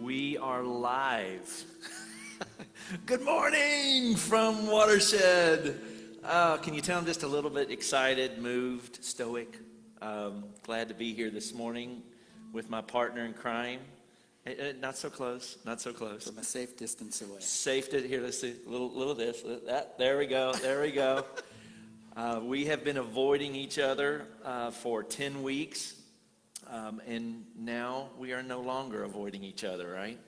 We are live. Good morning from Watershed. Can you tell I'm just a little bit excited, moved, stoic? Glad to be here this morning with my partner in crime. Not so close, not so close. From a safe distance away. Safe to here. Let's see, little this, that. There we go. There we go. We have been avoiding each other for 10 weeks. And now we are no longer avoiding each other, right?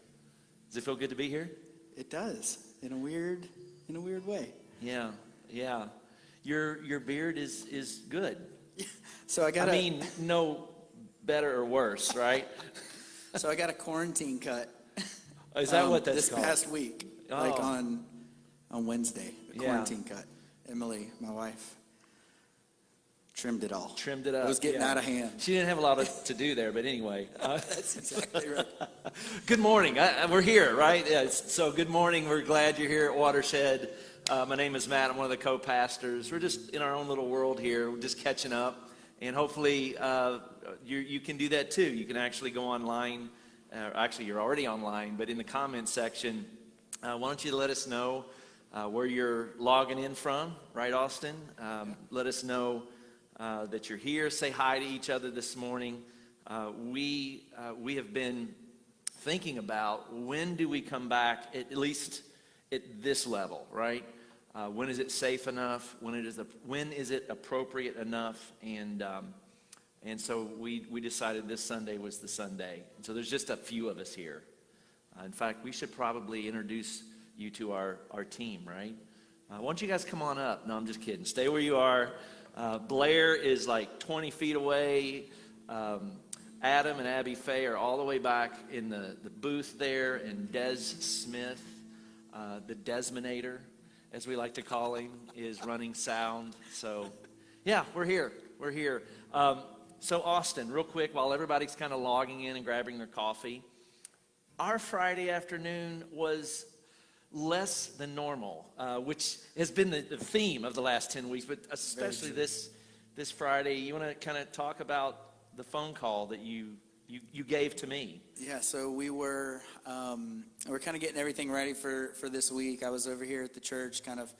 Does it feel good to be here? It does, in a weird way. Yeah. Your beard is good. So I mean, no better or worse, right? So I got a quarantine cut. Is that what that's this called? past week, like on Wednesday, a quarantine cut. Emily, my wife, trimmed it all. Trimmed it up. It was getting out of hand. She didn't have a lot to do there, but anyway. That's exactly right. Good morning. We're here, right? Yeah, so good morning. We're glad you're here at Watershed. My name is Matt. I'm one of the co-pastors. We're just in our own little world here. We're just catching up. And hopefully you can do that too. You can actually go online. Actually, you're already online. But in the comments section, why don't you let us know where you're logging in from, right, Austin? Let us know that you're here. Say hi to each other this morning. We have been thinking about when do we come back, at least at this level, right? When is it safe enough? When is it appropriate enough? And so we decided this Sunday was the Sunday. And so there's just a few of us here. In fact, we should probably introduce you to our team, right? Why don't you guys come on up? No, I'm just kidding. Stay where you are. Blair is like 20 feet away. Adam and Abby Faye are all the way back in the booth there. And Des Smith, the Desminator, as we like to call him, is running sound. So, yeah, we're here. We're here. So, Austin, real quick, while everybody's kind of logging in and grabbing their coffee, our Friday afternoon was less than normal, which has been the theme of the last 10 weeks, but especially this Friday. You want to kind of talk about the phone call that you gave to me? Yeah, so we're kind of getting everything ready for this week. I was over here at the church kind of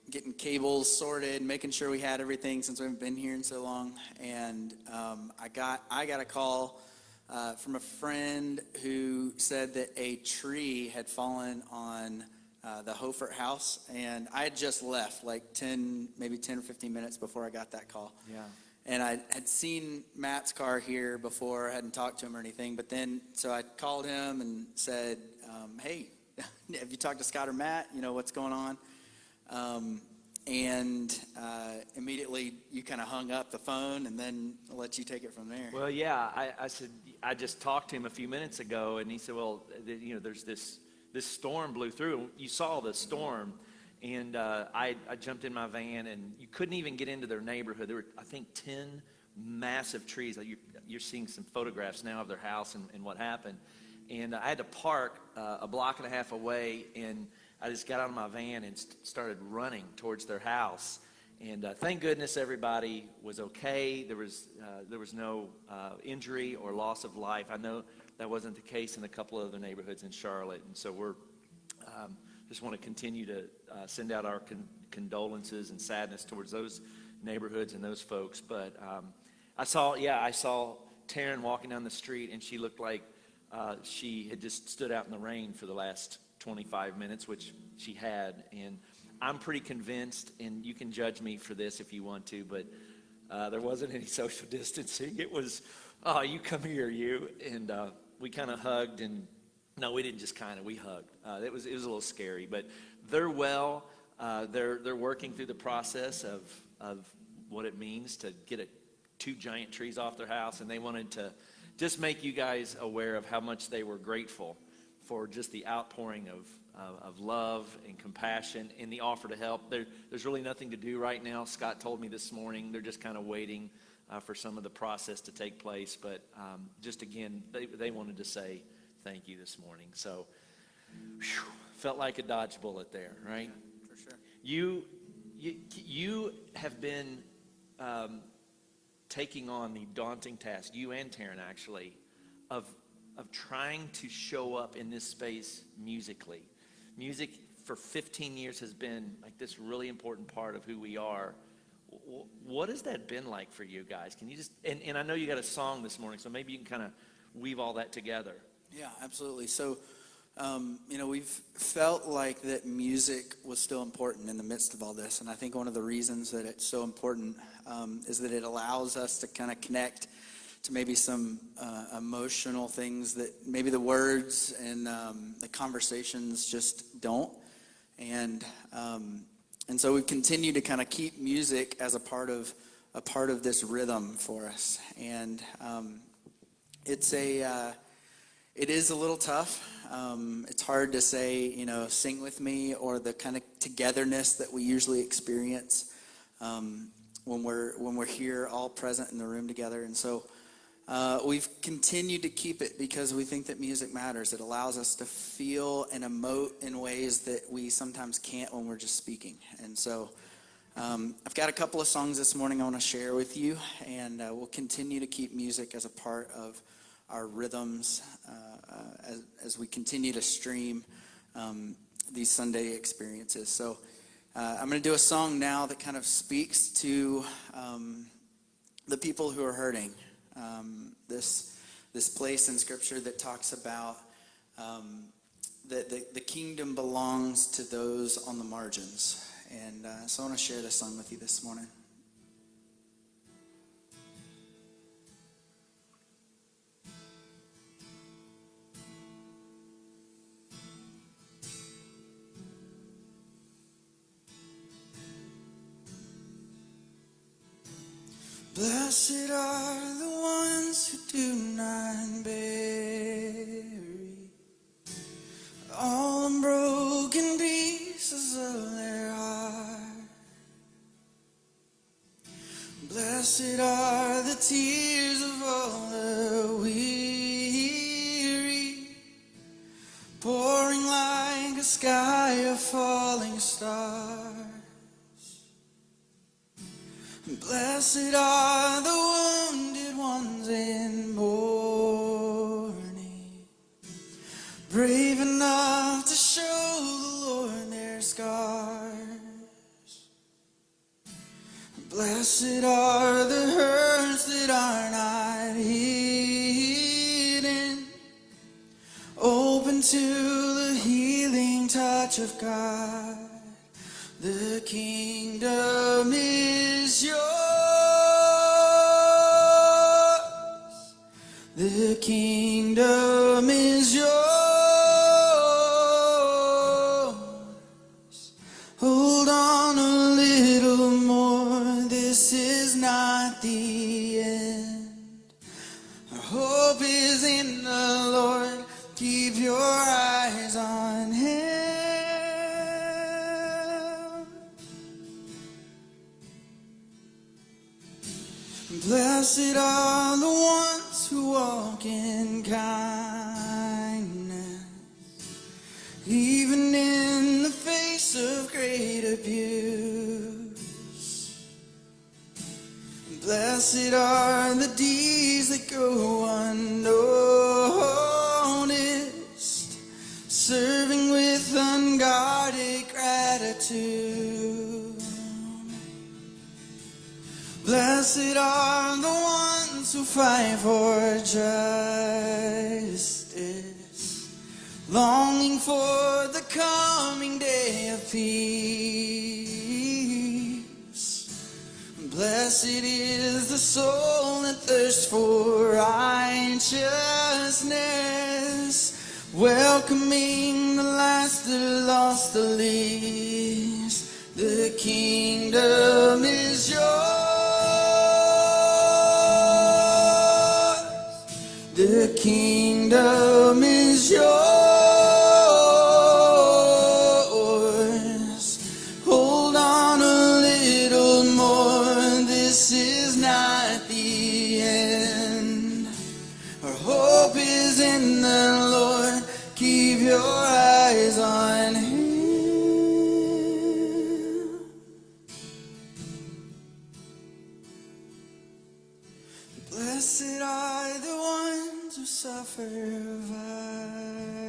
getting cables sorted, making sure we had everything since we haven't been here in so long. And I got a call from a friend who said that a tree had fallen on the Hofert house, and I had just left like maybe 10 or 15 minutes before I got that call. Yeah. And I had seen Matt's car here before. I hadn't talked to him or anything, but then so I called him and said, hey, have you talked to Scott or Matt? You know, what's going on? And immediately you kind of hung up the phone, and then I'll let you take it from there. Well, yeah, I said, I just talked to him a few minutes ago, and he said, well, there's this storm blew through. You saw the storm, and I jumped in my van, and you couldn't even get into their neighborhood. There were, I think, 10 massive trees. You're seeing some photographs now of their house and what happened. And I had to park a block and a half away, and I just got out of my van and started running towards their house. And thank goodness everybody was okay. There was no injury or loss of life. I know that wasn't the case in a couple of other neighborhoods in Charlotte. And so we're just want to continue to send out our condolences and sadness towards those neighborhoods and those folks. But I saw Taryn walking down the street, and she looked like she had just stood out in the rain for the last 25 minutes, which she had. And I'm pretty convinced, and you can judge me for this if you want to, but there wasn't any social distancing. It was, oh, you come here, you. And we kind of hugged, and no, we didn't just kind of, we hugged. It was a little scary, but they're well. They're working through the process of what it means to get two giant trees off their house, and they wanted to just make you guys aware of how much they were grateful for just the outpouring of love and compassion and the offer to help. There's really nothing to do right now. Scott told me this morning they're just kind of waiting for some of the process to take place. But just again, they wanted to say thank you this morning. So felt like a dodge bullet there, right? Yeah, for sure. You have been taking on the daunting task, you and Taryn actually, of of trying to show up in this space musically. Music for 15 years has been like this really important part of who we are. What has that been like for you guys? Can you just, and I know you got a song this morning, so maybe you can kind of weave all that together. Yeah, absolutely. So, we've felt like that music was still important in the midst of all this. And I think one of the reasons that it's so important is that it allows us to kind of connect to maybe some emotional things that maybe the words and the conversations just don't. And so we continue to kind of keep music as a part of this rhythm for us. And it is a little tough. It's hard to say, sing with me, or the kind of togetherness that we usually experience when we're here all present in the room together. And so we've continued to keep it because we think that music matters. It allows us to feel and emote in ways that we sometimes can't when we're just speaking. And so I've got a couple of songs this morning I want to share with you, and we'll continue to keep music as a part of our rhythms as we continue to stream these Sunday experiences. So I'm going to do a song now that kind of speaks to the people who are hurting. This place in Scripture that talks about that the kingdom belongs to those on the margins. And so I want to share this song with you this morning. Blessed are the ones who do not bury all the broken pieces of their heart. Blessed are the tears of all the weary, pouring like a sky of falling stars. Blessed are the wounded ones in mourning, brave enough to show the Lord their scars. Blessed are the hurts that are not hidden, open to the healing touch of God. The kingdom is yours. The kingdom is yours. Hold on a little more. This is not the end. Our hope is in the Lord. Keep your eyes on Him. Blessed are the ones who walk in kindness, even in the face of great abuse. Blessed are the deeds that go unnoticed, serving with unguarded gratitude. Blessed are the ones who fight for justice, longing for the coming day of peace. Blessed is the soul that thirsts for righteousness, welcoming the last, the lost, the least. The kingdom is yours. The kingdom is yours. Hold on a little more. This is not the end. Our hope is in the Lord. Keep your eyes on Him. Blessed are the ones who suffer violence,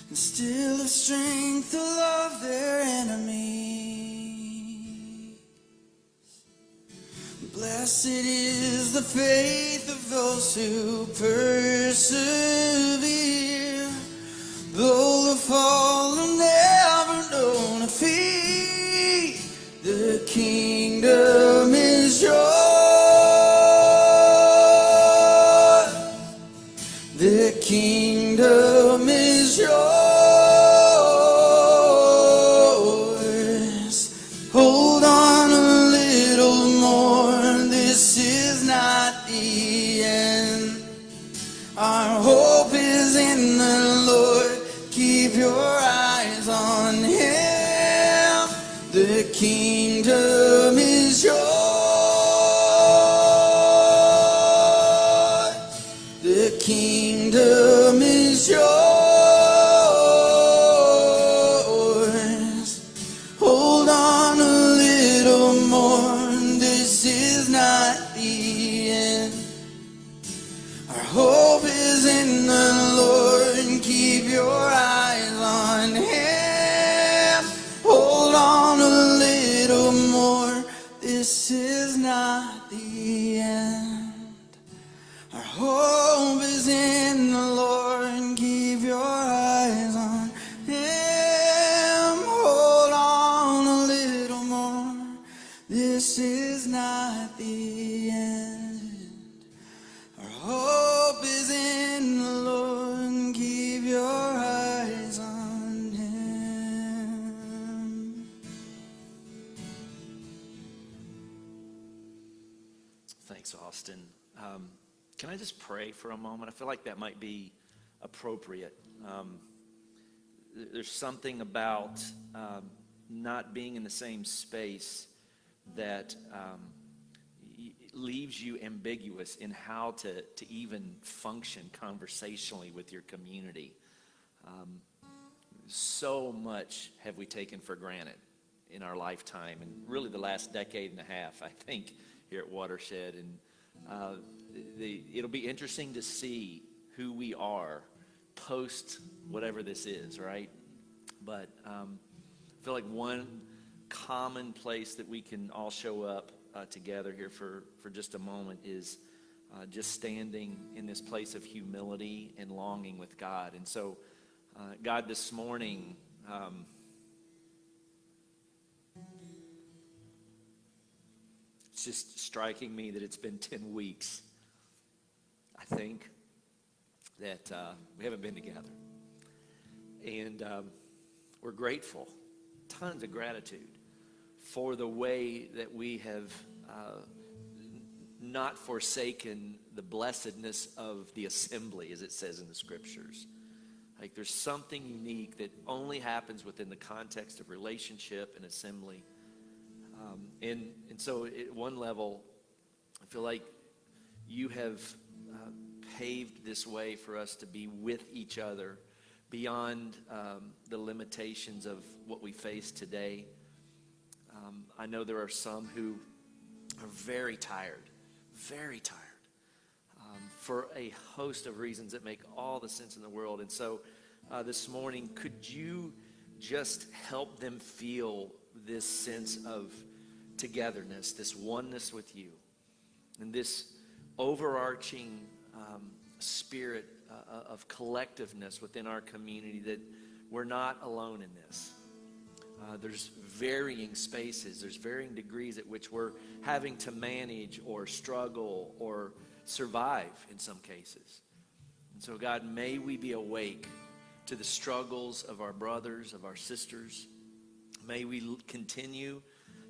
and still have strength to love their enemies. Blessed is the faith of those who persevere, though the fall have never known defeat. The kingdom is yours. The kingdom is yours. Hold on a little more. This is not the end. Our hope is in the Lord. Keep your eyes on Him. The kingdom is yours. The kingdom is yours. Hold on a little more. This is not the end. Our hope is in the Lord, and keep your eyes on Him. Hold on a little more. This is not the end. Our hope is in the Lord, and keep your eyes on Him. Hold on a little more. This is not the end. Our hope is in the Lord, and keep your eyes on Him. Thanks, Austin. Can I just pray for a moment? I feel like that might be appropriate. There's something about not being in the same space that leaves you ambiguous in how to even function conversationally with your community. So much have we taken for granted in our lifetime, and really the last decade and a half, I think, here at Watershed. And it'll be interesting to see who we are post whatever this is, right? But I feel like one common place that we can all show up together here for just a moment is just standing in this place of humility and longing with God. And so, God, this morning, it's just striking me that it's been 10 weeks, I think, that we haven't been together. And we're grateful, tons of gratitude for the way that we have not forsaken the blessedness of the assembly, as it says in the scriptures. Like, there's something unique that only happens within the context of relationship and assembly. And so at one level, I feel like you have paved this way for us to be with each other beyond the limitations of what we face today. I know there are some who are very tired for a host of reasons that make all the sense in the world. And so this morning, could you just help them feel this sense of togetherness, this oneness with you, and this overarching spirit of collectiveness within our community, that we're not alone in this. There's varying spaces, there's varying degrees at which we're having to manage or struggle or survive in some cases. And so, God, may we be awake to the struggles of our brothers, of our sisters. May we continue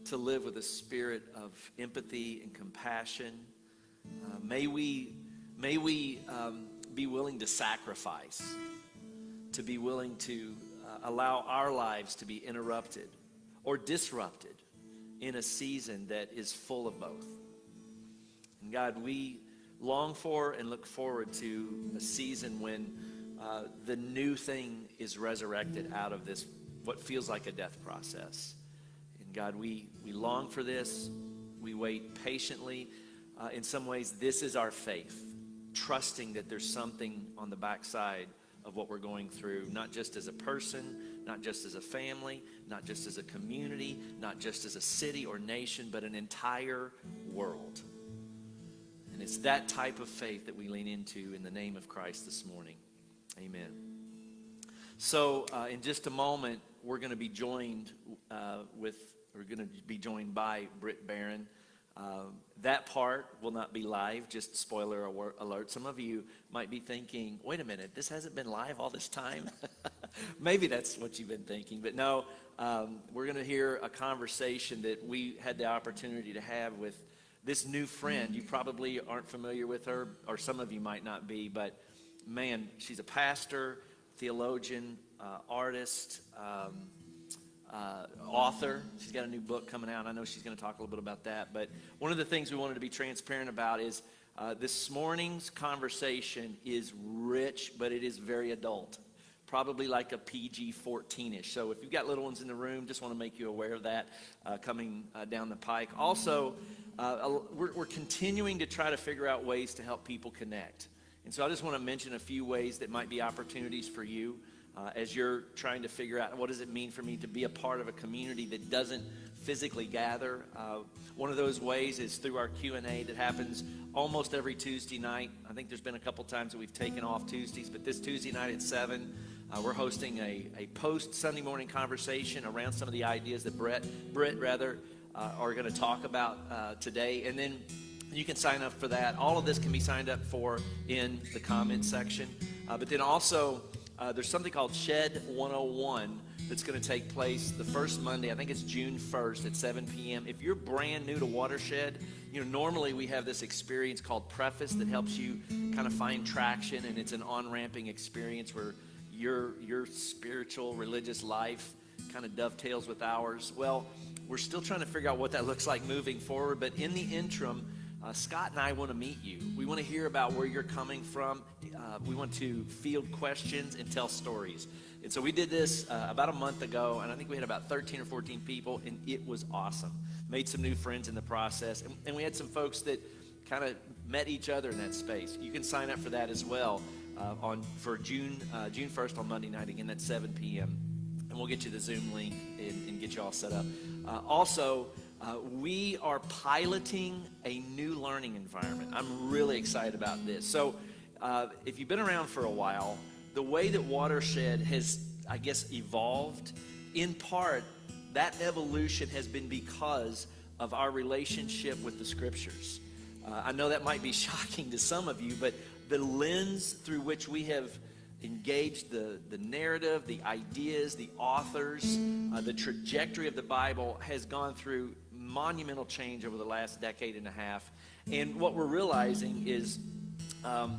to live with a spirit of empathy and compassion. May we be willing to sacrifice, to be willing to allow our lives to be interrupted or disrupted in a season that is full of both. And God, we long for and look forward to a season when the new thing is resurrected out of this, what feels like a death process. And God, we long for this. We wait patiently. In some ways, this is our faith. trusting that there's something on the backside of what we're going through, not just as a person, not just as a family, not just as a community, not just as a city or nation, but an entire world. And it's that type of faith that we lean into in the name of Christ this morning. Amen. So in just a moment, we're going to be joined by Brit, Barron. That part will not be live, just spoiler alert. Some of you might be thinking, wait a minute, this hasn't been live all this time? Maybe that's what you've been thinking, but no, we're going to hear a conversation that we had the opportunity to have with this new friend. You probably aren't familiar with her, or some of you might not be, but man, she's a pastor, theologian, artist, author. She's got a new book coming out. I know she's going to talk a little bit about that. But one of the things we wanted to be transparent about is this morning's conversation is rich, but it is very adult. Probably like a PG-14-ish. So if you've got little ones in the room, just want to make you aware of that coming down the pike. Also, we're continuing to try to figure out ways to help people connect. And so I just want to mention a few ways that might be opportunities for you. As you're trying to figure out what does it mean for me to be a part of a community that doesn't physically gather. One of those ways is through our Q&A that happens almost every Tuesday night. I think there's been a couple times that we've taken off Tuesdays, but this Tuesday night at 7, we're hosting a post-Sunday morning conversation around some of the ideas that Brit are going to talk about today. And then you can sign up for that. All of this can be signed up for in the comment section. But then also, there's something called Shed 101 that's going to take place the first Monday. I think it's June 1st at 7 p.m. If you're brand new to Watershed, normally we have this experience called Preface that helps you kind of find traction, and it's an on-ramping experience where your spiritual, religious life kind of dovetails with ours. Well, we're still trying to figure out what that looks like moving forward, but in the interim, Scott and I want to meet you. We want to hear about where you're coming from. We want to field questions and tell stories. And so we did this about a month ago, and I think we had about 13 or 14 people, and it was awesome. Made some new friends in the process, and we had some folks that kind of met each other in that space. You can sign up for that as well for June 1st on Monday night. Again, that's 7 p.m. And we'll get you the Zoom link and get you all set up. Also, we are piloting a new learning environment. I'm really excited about this. So if you've been around for a while, the way that Watershed has, I guess, evolved, in part, that evolution has been because of our relationship with the Scriptures. I know that might be shocking to some of you, but the lens through which we have engaged the narrative, the ideas, the authors, the trajectory of the Bible has gone through monumental change over the last decade and a half. And what we're realizing is that,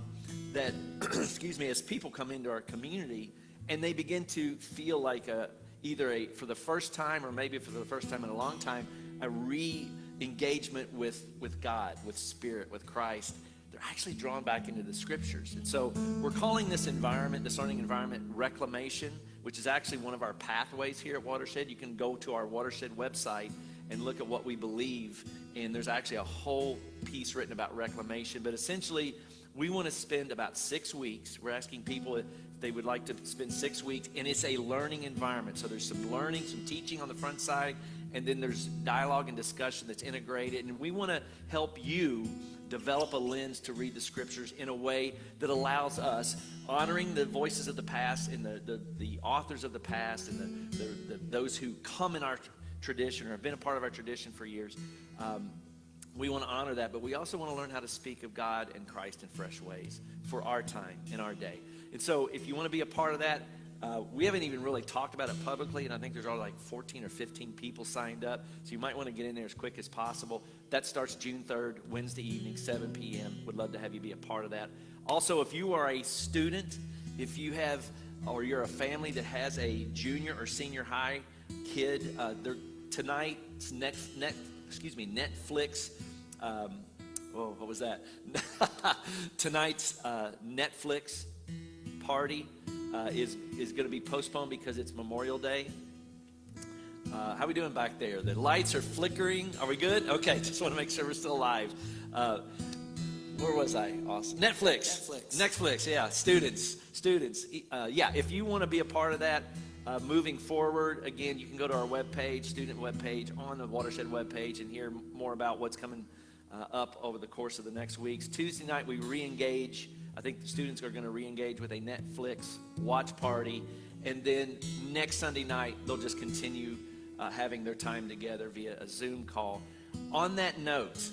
as people come into our community and they begin to feel like for the first time or maybe for the first time in a long time, a re-engagement with God, with Spirit, with Christ, they're actually drawn back into the Scriptures. And so we're calling this learning environment, reclamation, which is actually one of our pathways here at Watershed. You can go to our Watershed website and look at what we believe, and there's actually a whole piece written about reclamation. But essentially, we want to spend about 6 weeks. We're asking people if they would like to spend 6 weeks, and it's a learning environment. So there's some learning, some teaching on the front side, and then there's dialogue and discussion that's integrated. And we want to help you develop a lens to read the Scriptures in a way that allows us, honoring the voices of the past and the authors of the past and those who come in our tradition or have been a part of our tradition for years. We want to honor that, but we also want to learn how to speak of God and Christ in fresh ways for our time and our day. And so if you want to be a part of that, we haven't even really talked about it publicly, and I think there's already like 14 or 15 people signed up, so you might want to get in there as quick as possible. That starts June 3rd, Wednesday evening, 7 p.m. Would love to have you be a part of that. Also, if you are a student, if you have, or you're a family that has a junior or senior high kid, tonight's Netflix, what was that? Tonight's Netflix party is going to be postponed because it's Memorial Day. How are we doing back there? The lights are flickering. Are we good? Okay, just want to make sure we're still alive. Where was I? Awesome. Netflix, yeah. Students. Yeah, if you want to be a part of that, moving forward, again, you can go to our webpage, student webpage, on the Watershed webpage, and hear more about what's coming up over the course of the next weeks. Tuesday night, we re-engage. I think the students are going to re-engage with a Netflix watch party. And then next Sunday night, they'll just continue having their time together via a Zoom call. On that note,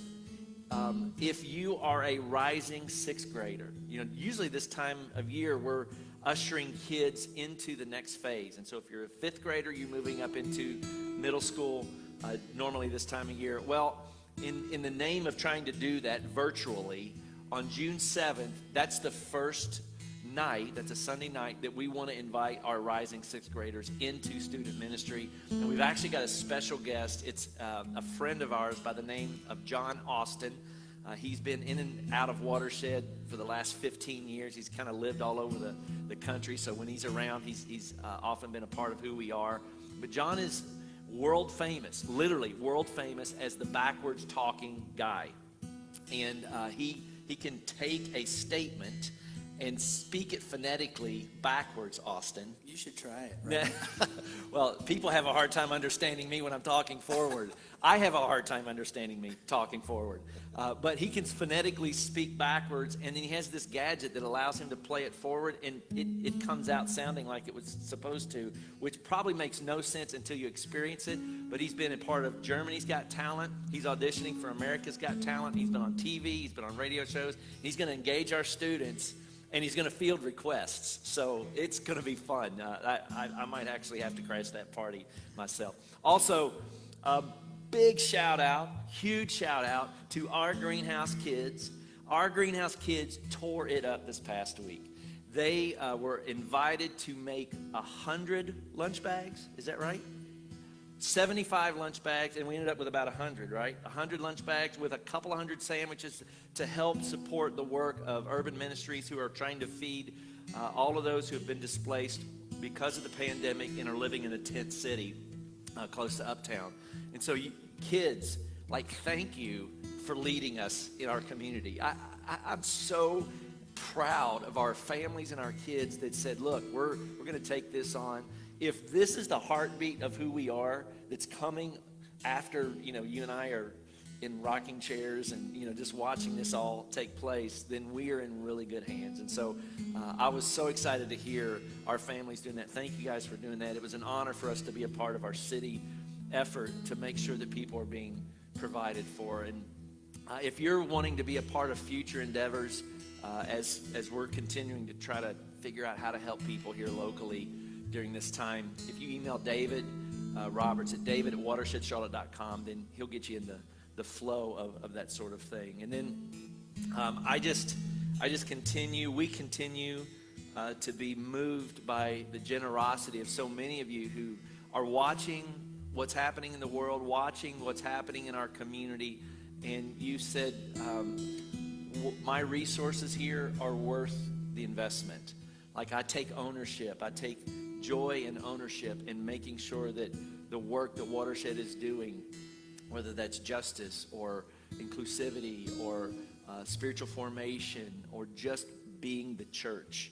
if you are a rising sixth grader, usually this time of year we're ushering kids into the next phase. And so if you're a fifth grader, you're moving up into middle school, normally this time of year. Well, in the name of trying to do that virtually, on June 7th, that's the first night, that's a Sunday night, that we want to invite our rising sixth graders into student ministry. And we've actually got a special guest. It's a friend of ours by the name of John Austin. He's been in and out of Watershed for the last 15 years. He's kind of lived all over the country, so when he's around, he's often been a part of who we are. But John is world famous, literally world famous, as the backwards talking guy. And he can take a statement and speak it phonetically backwards, Austin. You should try it. Right? Well, people have a hard time understanding me when I'm talking forward. I have a hard time understanding me talking forward. But he can phonetically speak backwards, and then he has this gadget that allows him to play it forward, and it comes out sounding like it was supposed to, which probably makes no sense until you experience it. But he's been a part of Germany's Got Talent. He's auditioning for America's Got Talent. He's been on TV. He's been on radio shows. He's going to engage our students, and he's going to field requests. So it's going to be fun. I might actually have to crash that party myself. Also, big shout out, huge shout out to our greenhouse kids. Our greenhouse kids tore it up this past week. They were invited to make 100 lunch bags. Is that right? 75 lunch bags, and we ended up with about 100, right? 100 lunch bags with a couple of hundred sandwiches to help support the work of urban ministries who are trying to feed all of those who have been displaced because of the pandemic and are living in a tent city close to Uptown. And so kids, thank you for leading us in our community. I'm so proud of our families and our kids that said, look, we're going to take this on. If this is the heartbeat of who we are that's coming after, you and I are in rocking chairs and, just watching this all take place, then we are in really good hands. And so I was so excited to hear our families doing that. Thank you guys for doing that. It was an honor for us to be a part of our city effort to make sure that people are being provided for. And if you're wanting to be a part of future endeavors, as we're continuing to try to figure out how to help people here locally during this time, if you email David Roberts at david@watershed.charlotte.com, then he'll get you in the flow of that sort of thing. And then we continue to be moved by the generosity of so many of you who are watching what's happening in the world, watching what's happening in our community, and you said, my resources here are worth the investment. I take ownership. I take joy and ownership in making sure that the work that Watershed is doing, whether that's justice or inclusivity or spiritual formation or just being the church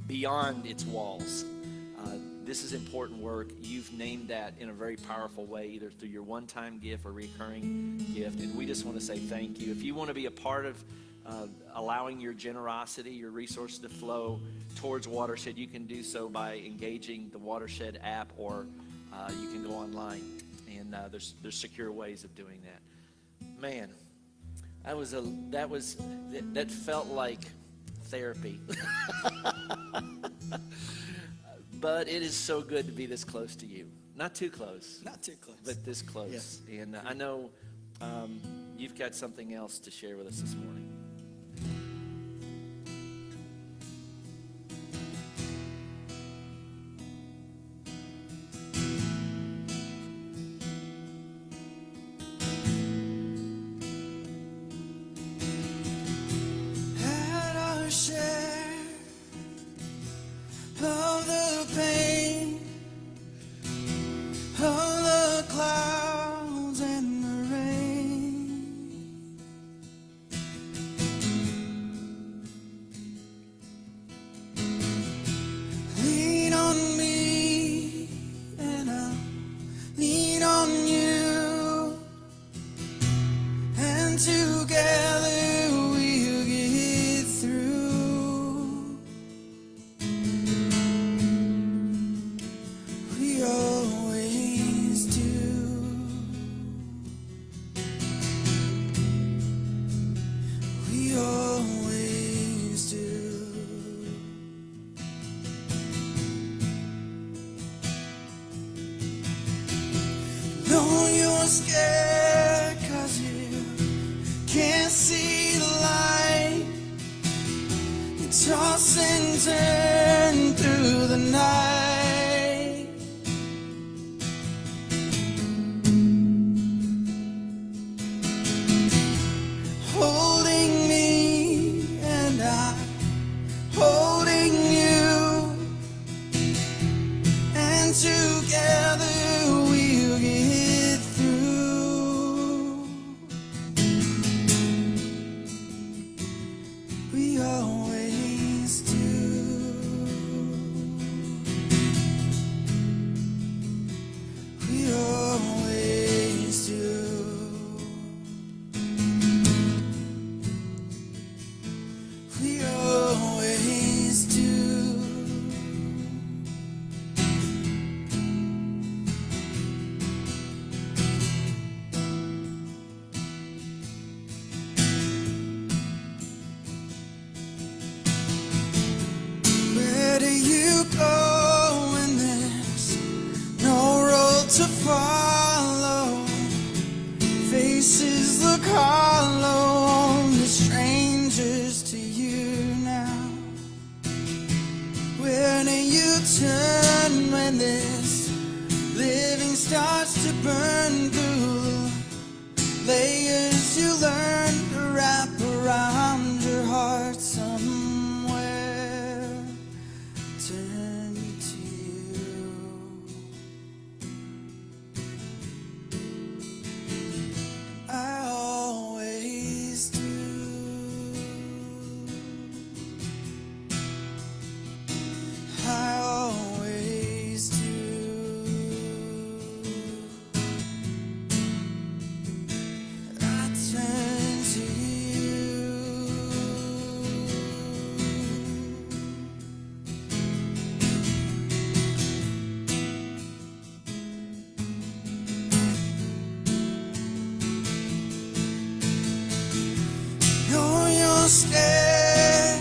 beyond its walls, this is important work. You've named that in a very powerful way, either through your one-time gift or recurring gift, and we just want to say thank you. If you want to be a part of allowing your generosity, your resources to flow towards Watershed, you can do so by engaging the Watershed app, or you can go online, and there's secure ways of doing that. Man, that felt like therapy. But it is so good to be this close to you. Not too close. Not too close. But this close. Yeah. And I know you've got something else to share with us this morning. Had our share of the pain, of the clouds and the rain. you're scared 'cause you can't see the light. You toss and turn through the night. Holding me and I'm holding you, and together we'll get through. We always do. We always do. We always do. Where do you go when there's no road to follow? Faces look hollow, only strangers to you now. Where do you turn when this living starts to burn through the layers you learn to wrap around your heart somewhere? Turn to you. I always do. I always do. I turn to you. Know you're scared,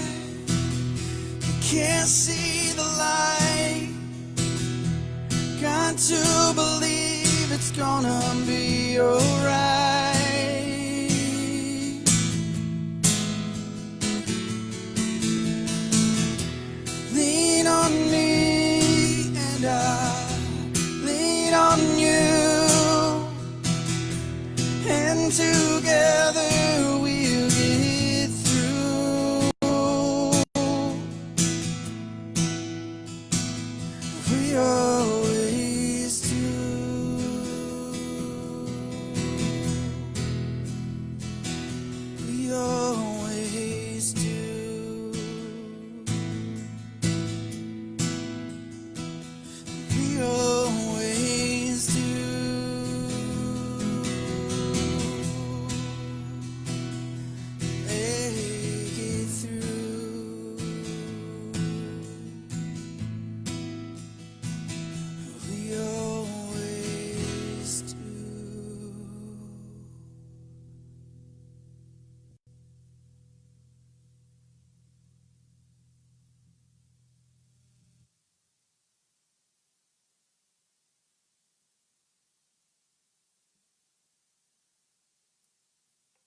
you can't see the light. Got to believe it's gonna be alright. Lean on me and I lean on you, and together we'll get through. We always do. We always do. We always do. Make it through. We always do.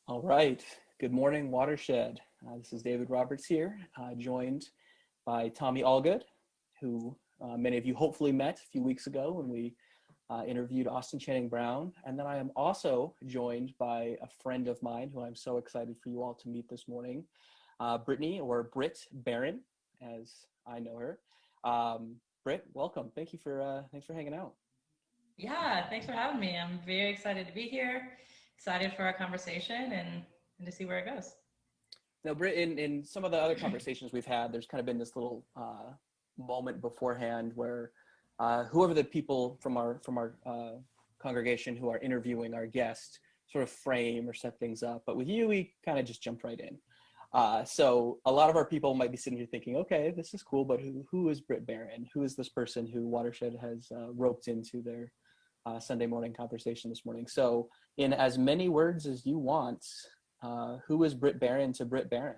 All right. Good morning, Watershed. This is David Roberts here, joined by Tommy Allgood, who many of you hopefully met a few weeks ago when we interviewed Austin Channing Brown. And then I am also joined by a friend of mine who I'm so excited for you all to meet this morning, Brittany, or Brit Barron, as I know her. Brit, welcome. Thanks for hanging out. Yeah, thanks for having me. I'm very excited to be here, excited for our conversation and to see where it goes. Now, Brit, in some of the other conversations we've had, there's kind of been this little moment beforehand where whoever the people from our congregation who are interviewing our guest sort of frame or set things up. But with you, we kind of just jumped right in. So a lot of our people might be sitting here thinking, okay, this is cool, but who is Brit Barron? Who is this person who Watershed has roped into their Sunday morning conversation this morning? So in as many words as you want, who is Brit Barron to Brit Barron?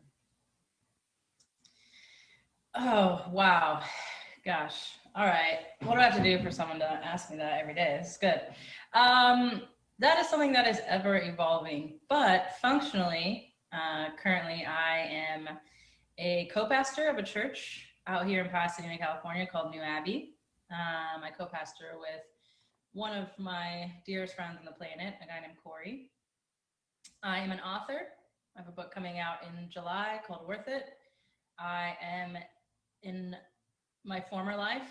Oh, wow. Gosh. All right. What do I have to do for someone to ask me that every day? This is good. that is something that is ever evolving, but functionally, currently I am a co-pastor of a church out here in Pasadena, California called New Abbey. I co-pastor with one of my dearest friends on the planet, a guy named Corey. I am an author. I have a book coming out in July called Worth It. I am, in my former life,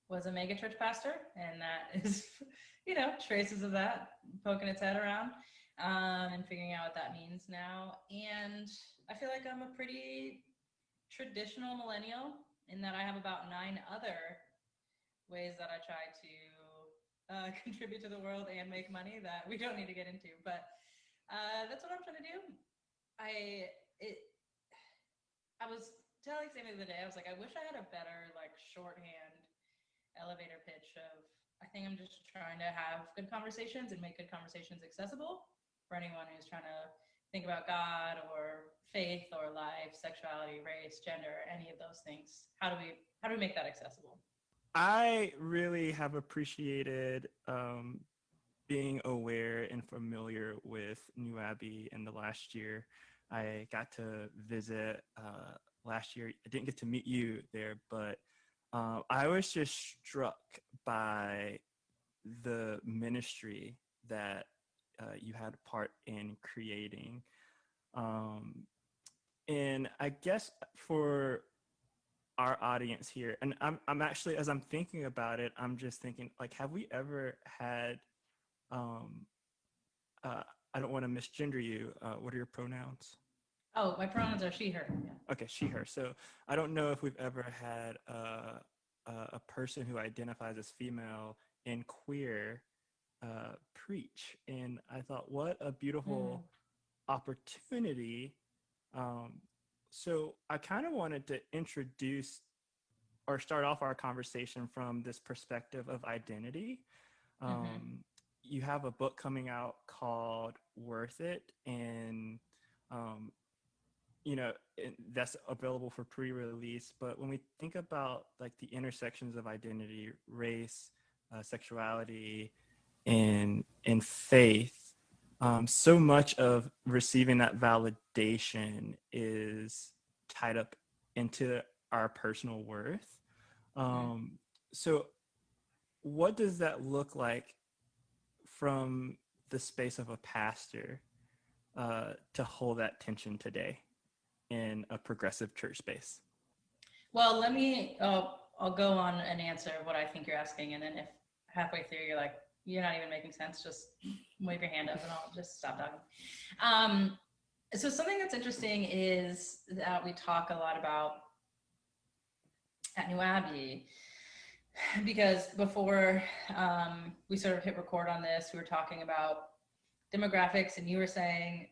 was a mega church pastor, and that is, traces of that poking its head around and figuring out what that means now. And I feel like I'm a pretty traditional millennial in that I have about 9 other ways that I try to contribute to the world and make money that we don't need to get into, but that's what I'm trying to do. I was telling Sammy the other day, I was like, I wish I had a better shorthand elevator pitch of, I think I'm just trying to have good conversations and make good conversations accessible for anyone who's trying to think about God or faith or life, sexuality, race, gender, any of those things. How do we make that accessible? I really have appreciated being aware and familiar with New Abbey in the last year. I got to visit last year. I didn't get to meet you there, but I was just struck by the ministry that you had a part in creating. And I guess for our audience here, and I'm actually, as I'm thinking about it, I'm just thinking, have we ever had, I don't want to misgender you, what are your pronouns? Oh, my pronouns are she, her. Yeah. Okay, she, her. So I don't know if we've ever had a person who identifies as female and queer preach. And I thought, what a beautiful opportunity. So I kind of wanted to introduce or start off our conversation from this perspective of identity. You have a book coming out called Worth It, and that's available for pre-release. But when we think about the intersections of identity, race, sexuality, and faith, so much of receiving that validation is tied up into our personal worth. So what does that look like from the space of a pastor to hold that tension today in a progressive church space? Well, I'll go on an answer of what I think you're asking, and then if halfway through you're like, you're not even making sense, just wave your hand up and I'll just stop talking. So something that's interesting is that we talk a lot about at New Abbey, because before we sort of hit record on this, we were talking about demographics, and you were saying,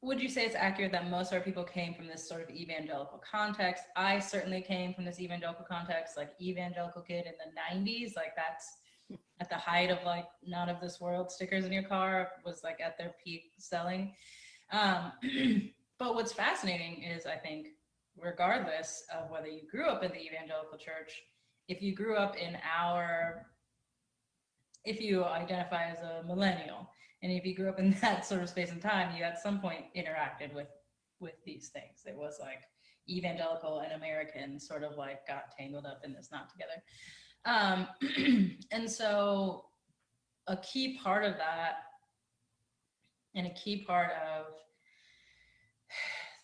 would you say it's accurate that most of our people came from this sort of evangelical context? I certainly came from this evangelical context, evangelical kid in the 90s, that's at the height of none of this world stickers in your car was at their peak selling. But what's fascinating is, I think, regardless of whether you grew up in the evangelical church, if you grew up if you identify as a millennial, and if you grew up in that sort of space and time, you at some point interacted with these things. It was evangelical and American sort of got tangled up in this knot together. And so a key part of that, and a key part of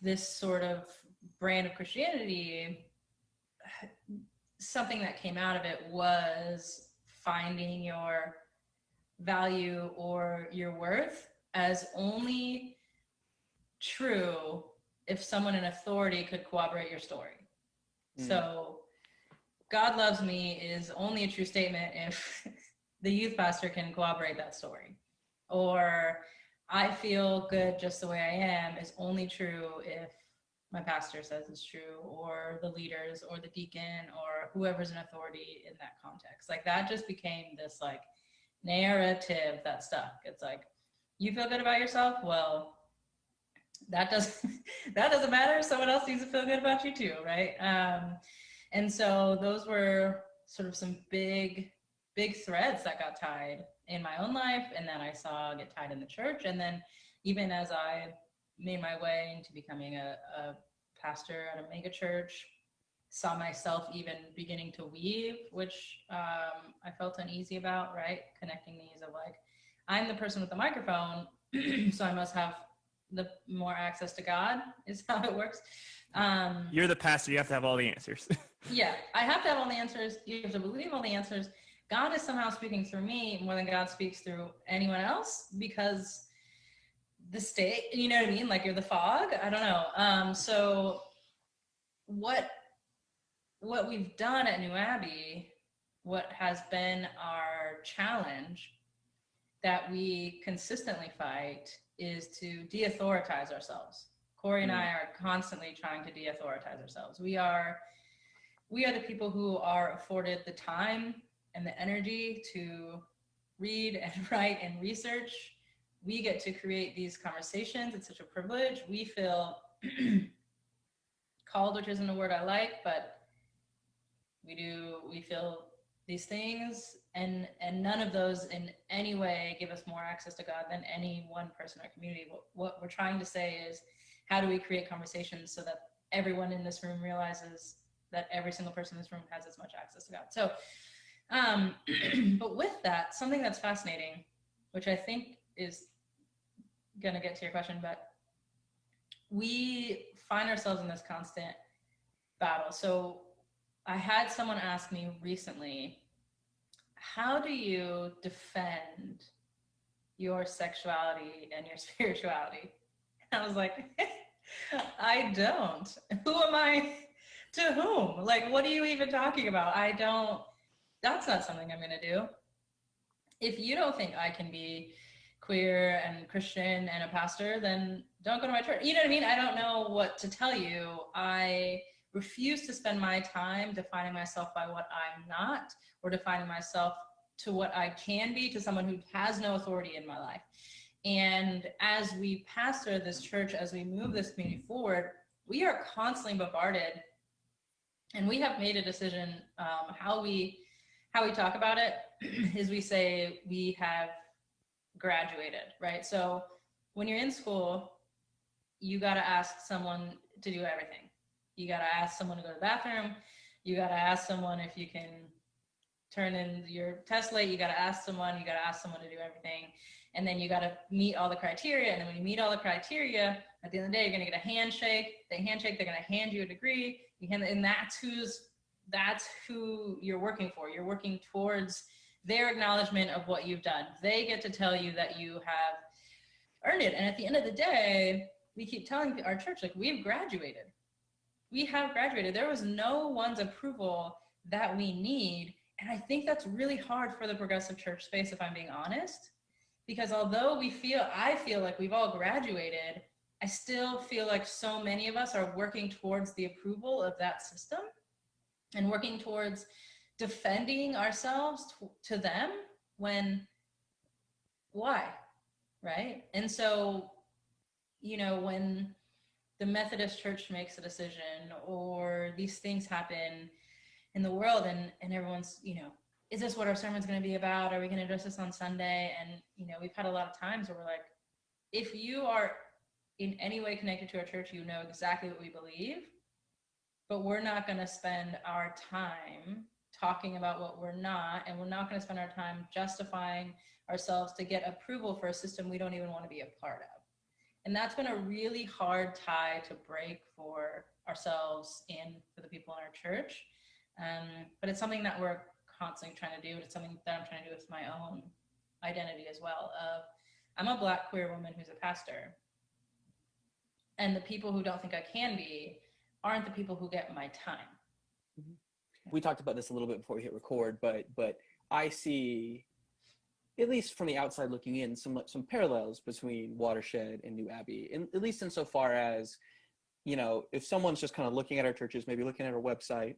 this sort of brand of Christianity, something that came out of it was finding your value or your worth as only true if someone in authority could corroborate your story. So God loves me is only a true statement if the youth pastor can corroborate that story. Or I feel good just the way I am is only true if my pastor says it's true, or the leaders, or the deacon, or whoever's in authority in that context. That just became this narrative that stuck. It's you feel good about yourself? Well, that doesn't matter. Someone else needs to feel good about you too, right? And so those were sort of some big big threads that got tied in my own life, and that I saw get tied in the church. And then even as I made my way into becoming a pastor at a mega church, saw myself even beginning to weave, which I felt uneasy about, right? Connecting these of like, I'm the person with the microphone, so I must have the more access to God, is how it works. You're the pastor, you have to have all the answers. Yeah, I have to have all the answers. You have to believe all the answers. God is somehow speaking through me more than God speaks through anyone else, because the state, you know what I mean? Like, you're the fog. I don't know. So what we've done at New Abbey, what has been our challenge that we consistently fight, is to de-authoritize ourselves. Corey and I are constantly trying to de-authoritize ourselves. We are the people who are afforded the time and the energy to read and write and research. We get to create these conversations. It's such a privilege. We feel called, which isn't a word I like, but we feel these things, and none of those in any way give us more access to God than any one person in our community. What we're trying to say is, how do we create conversations so that everyone in this room realizes that every single person in this room has as much access to God? So, but with that, something that's fascinating, which I think is gonna get to your question, but we find ourselves in this constant battle. So I had someone ask me recently, how do you defend your sexuality and your spirituality? And I was like, I don't. Who am I to whom? Like, what are you even talking about? That's not something I'm gonna do. If you don't think I can be queer and Christian and a pastor, then don't go to my church. You know what I mean? I don't know what to tell you. I refuse to spend my time defining myself by what I'm not, or defining myself to what I can be to someone who has no authority in my life. And as we pastor this church, as we move this community forward, we are constantly bombarded, and we have made a decision. How we talk about it is, we say we have graduated, right? So when you're in school, you got to ask someone to do everything. You got to ask someone to go to the bathroom. You got to ask someone if you can turn in your test late. You got to ask someone to do everything. And then you got to meet all the criteria. And then when you meet all the criteria, at the end of the day, you're going to get a handshake. The handshake, they're going to hand you a degree. And that's who you're working for. You're working towards their acknowledgement of what you've done. They get to tell you that you have earned it. And at the end of the day, we keep telling our church, like, we've graduated. We have graduated. There was no one's approval that we need. And I think that's really hard for the progressive church space, if I'm being honest, because although I feel like we've all graduated, I still feel like so many of us are working towards the approval of that system and working towards defending ourselves to them, when why, right? And so, when the Methodist Church makes a decision, or these things happen in the world, and everyone's, is this what our sermon's going to be about? Are we going to address this on Sunday? And, we've had a lot of times where we're like, if you are in any way connected to our church, you know exactly what we believe, but we're not going to spend our time talking about what we're not, and we're not going to spend our time justifying ourselves to get approval for a system we don't even want to be a part of. And that's been a really hard tie to break for ourselves and for the people in our church. But it's something that we're constantly trying to do. It's something that I'm trying to do with my own identity as well. I'm a Black queer woman who's a pastor. And the people who don't think I can be aren't the people who get my time. Mm-hmm. We talked about this a little bit before we hit record, but I see, at least from the outside looking in, some parallels between Watershed and New Abbey, and at least insofar as, if someone's just kind of looking at our churches, maybe looking at our website,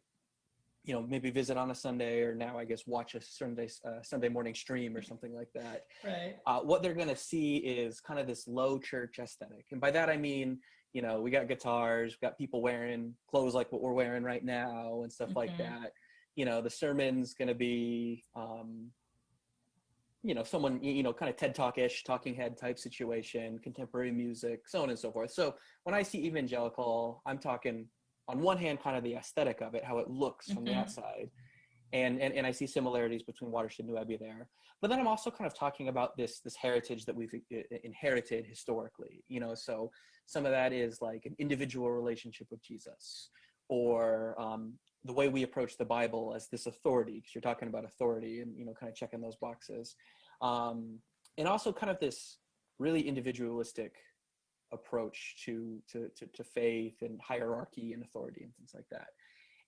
maybe visit on a Sunday, or now I guess watch a Sunday morning stream or something like that. Right. What they're going to see is kind of this low church aesthetic. And by that, I mean, we got guitars, we got people wearing clothes like what we're wearing right now and stuff like that. the sermon's going to be, someone, kind of TED Talk-ish, talking head type situation, contemporary music, so on and so forth. So when I see evangelical, I'm talking on one hand, kind of the aesthetic of it, how it looks from the outside. And I see similarities between Watershed and New Abbey there. But then I'm also kind of talking about this heritage that we've inherited historically, so some of that is like an individual relationship with Jesus, or the way we approach the Bible as this authority, because you're talking about authority and, kind of checking those boxes. And also kind of this really individualistic approach to faith and hierarchy and authority and things like that.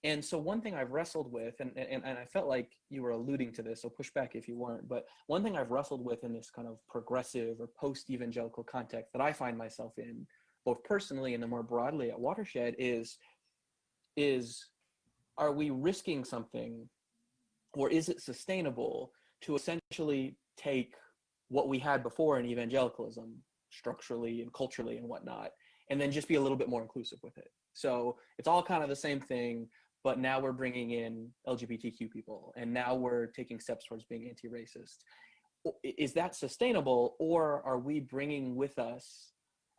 And so one thing I've wrestled with, and I felt like you were alluding to this, so push back if you weren't, but one thing I've wrestled with in this kind of progressive or post-evangelical context that I find myself in, both personally and then more broadly at Watershed, is are we risking something, or is it sustainable to essentially take what we had before in evangelicalism, structurally and culturally and whatnot, and then just be a little bit more inclusive with it? So it's all kind of the same thing, but now we're bringing in LGBTQ people, and now we're taking steps towards being anti-racist. Is that sustainable, or are we bringing with us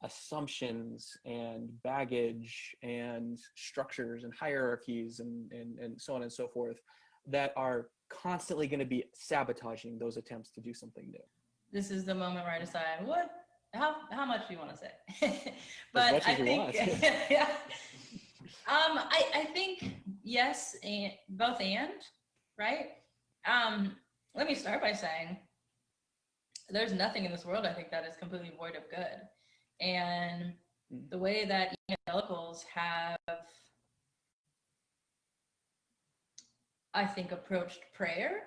assumptions and baggage and structures and hierarchies and so on and so forth that are constantly going to be sabotaging those attempts to do something new? This is the moment where I decide how much do you want to say? But I think, yeah. I think yes, and both and, right? Let me start by saying there's nothing in this world, I think, that is completely void of good. And the way that evangelicals have, I think, approached prayer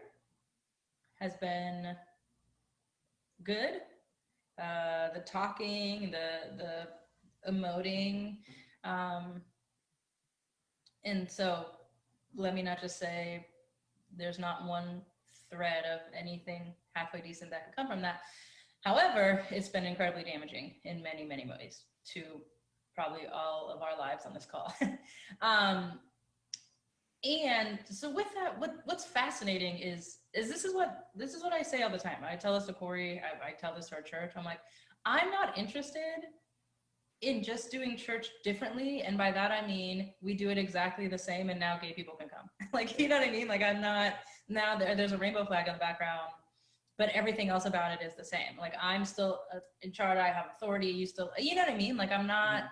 has been good. The talking, the emoting. And so let me not just say there's not one thread of anything halfway decent that could come from that. However, it's been incredibly damaging in many, many ways to probably all of our lives on this call. And so with that, what's fascinating is this is what I say all the time. I tell this to Corey, I tell this to our church. I'm like, I'm not interested in just doing church differently. And by that, I mean, we do it exactly the same and now gay people can come. Like, you know what I mean? Like, I'm not, now there's a rainbow flag in the background, but everything else about it is the same. Like, I'm still in charge, I have authority, you still, you know what I mean? Like, I'm not,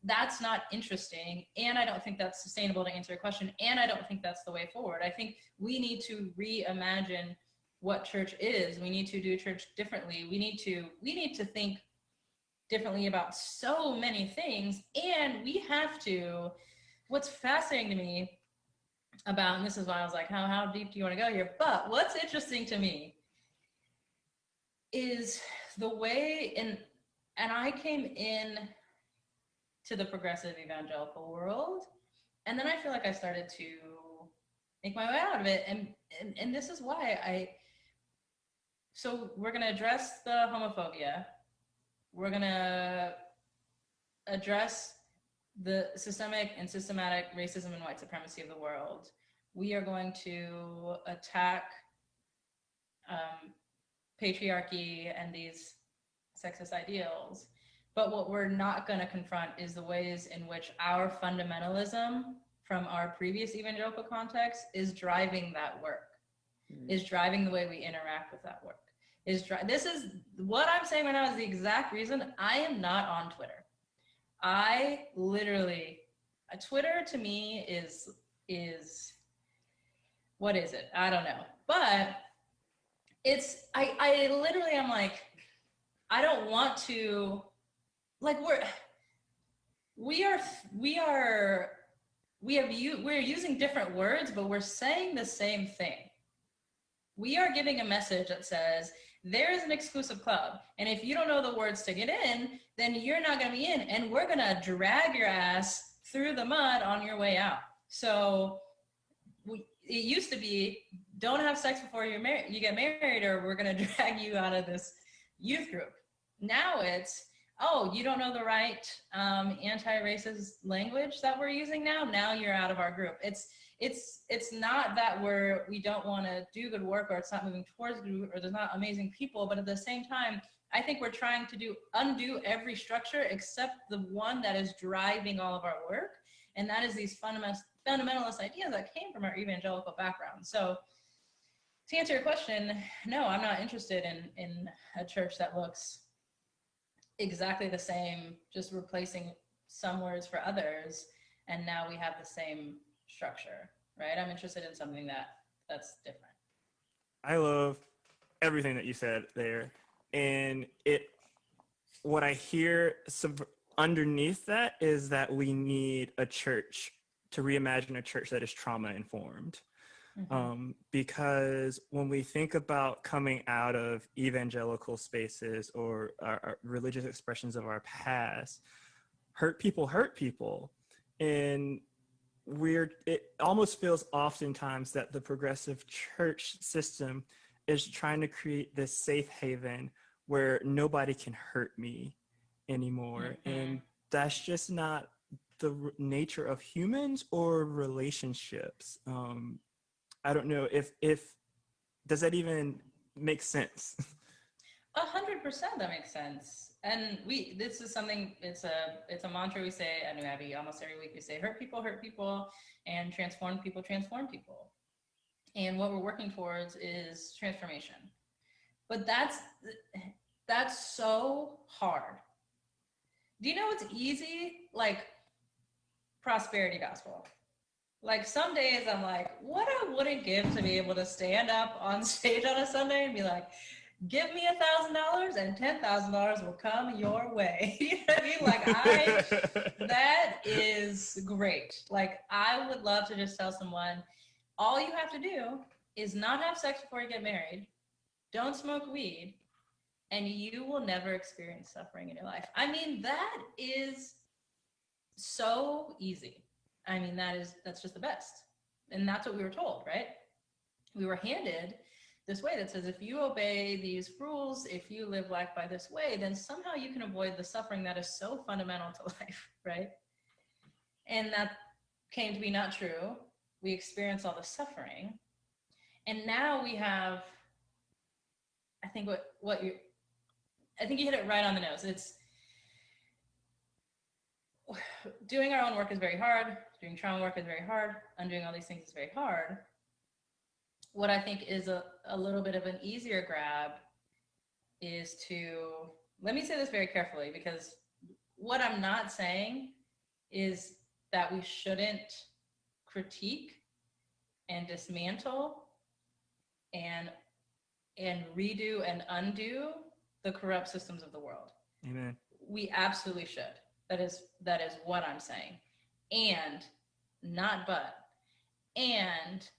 that's not interesting. And I don't think that's sustainable, to answer your question. And I don't think that's the way forward. I think we need to reimagine what church is. We need to do church differently. We need to think differently about so many things. And we have to, what's fascinating to me about, and this is why I was like, how deep do you want to go here? But what's interesting to me is the way, and I came in to the progressive evangelical world, and then I feel like I started to make my way out of it. And this is why so we're going to address the homophobia. We're going to address the systemic and systematic racism and white supremacy of the world. We are going to attack patriarchy and these sexist ideals. But what we're not going to confront is the ways in which our fundamentalism from our previous evangelical context is driving that work, is driving the way we interact with that work. This is what I'm saying right now is the exact reason I am not on Twitter. I literally, Twitter to me is what is it? I don't know. But it's, I literally am like, I don't want to, like, we're using different words, but we're saying the same thing. We are giving a message that says there is an exclusive club, and if you don't know the words to get in, then you're not going to be in, and we're going to drag your ass through the mud on your way out. So it used to be, don't have sex before you get married, or we're going to drag you out of this youth group. Now it's oh, you don't know the right anti-racist language that we're using now you're out of our group. It's not that we don't want to do good work, or it's not moving towards good, or there's not amazing people, but at the same time, I think we're trying to undo every structure except the one that is driving all of our work, and that is these fundamentalist ideas that came from our evangelical background. So to answer your question, no, I'm not interested in a church that looks exactly the same, just replacing some words for others, and now we have the same structure, right? I'm interested in something that's different. I love everything that you said there, and what I hear underneath that is that we need a church to reimagine a church that is trauma informed. Because when we think about coming out of evangelical spaces or our religious expressions of our past, hurt people. And it almost feels oftentimes that the progressive church system is trying to create this safe haven where nobody can hurt me anymore. And that's just not the nature of humans or relationships. I don't know if does that even make sense? 100% that makes sense. And this is something, it's a mantra we say at New Abbey almost every week. We say, hurt people, and transform people. And what we're working towards is transformation. But that's so hard. Do you know what's easy? Like prosperity gospel. Like some days I'm like, what I wouldn't give to be able to stand up on stage on a Sunday and be like, give me $1,000 and $10,000 will come your way. You know what I mean? Like that is great. Like I would love to just tell someone, all you have to do is not have sex before you get married. Don't smoke weed, and you will never experience suffering in your life. I mean, that is so easy. I mean, that's just the best. And that's what we were told, right? We were handed this way that says, if you obey these rules, if you live life by this way, then somehow you can avoid the suffering that is so fundamental to life, right? And that came to be not true. We experience all the suffering. And now we have, I think I think you hit it right on the nose. It's doing our own work is very hard. Doing trauma work is very hard. Undoing all these things is very hard. What I think is a little bit of an easier grab is let me say this very carefully, because what I'm not saying is that we shouldn't critique and dismantle and redo and undo the corrupt systems of the world. Amen. We absolutely should. That is what I'm saying. And not but. And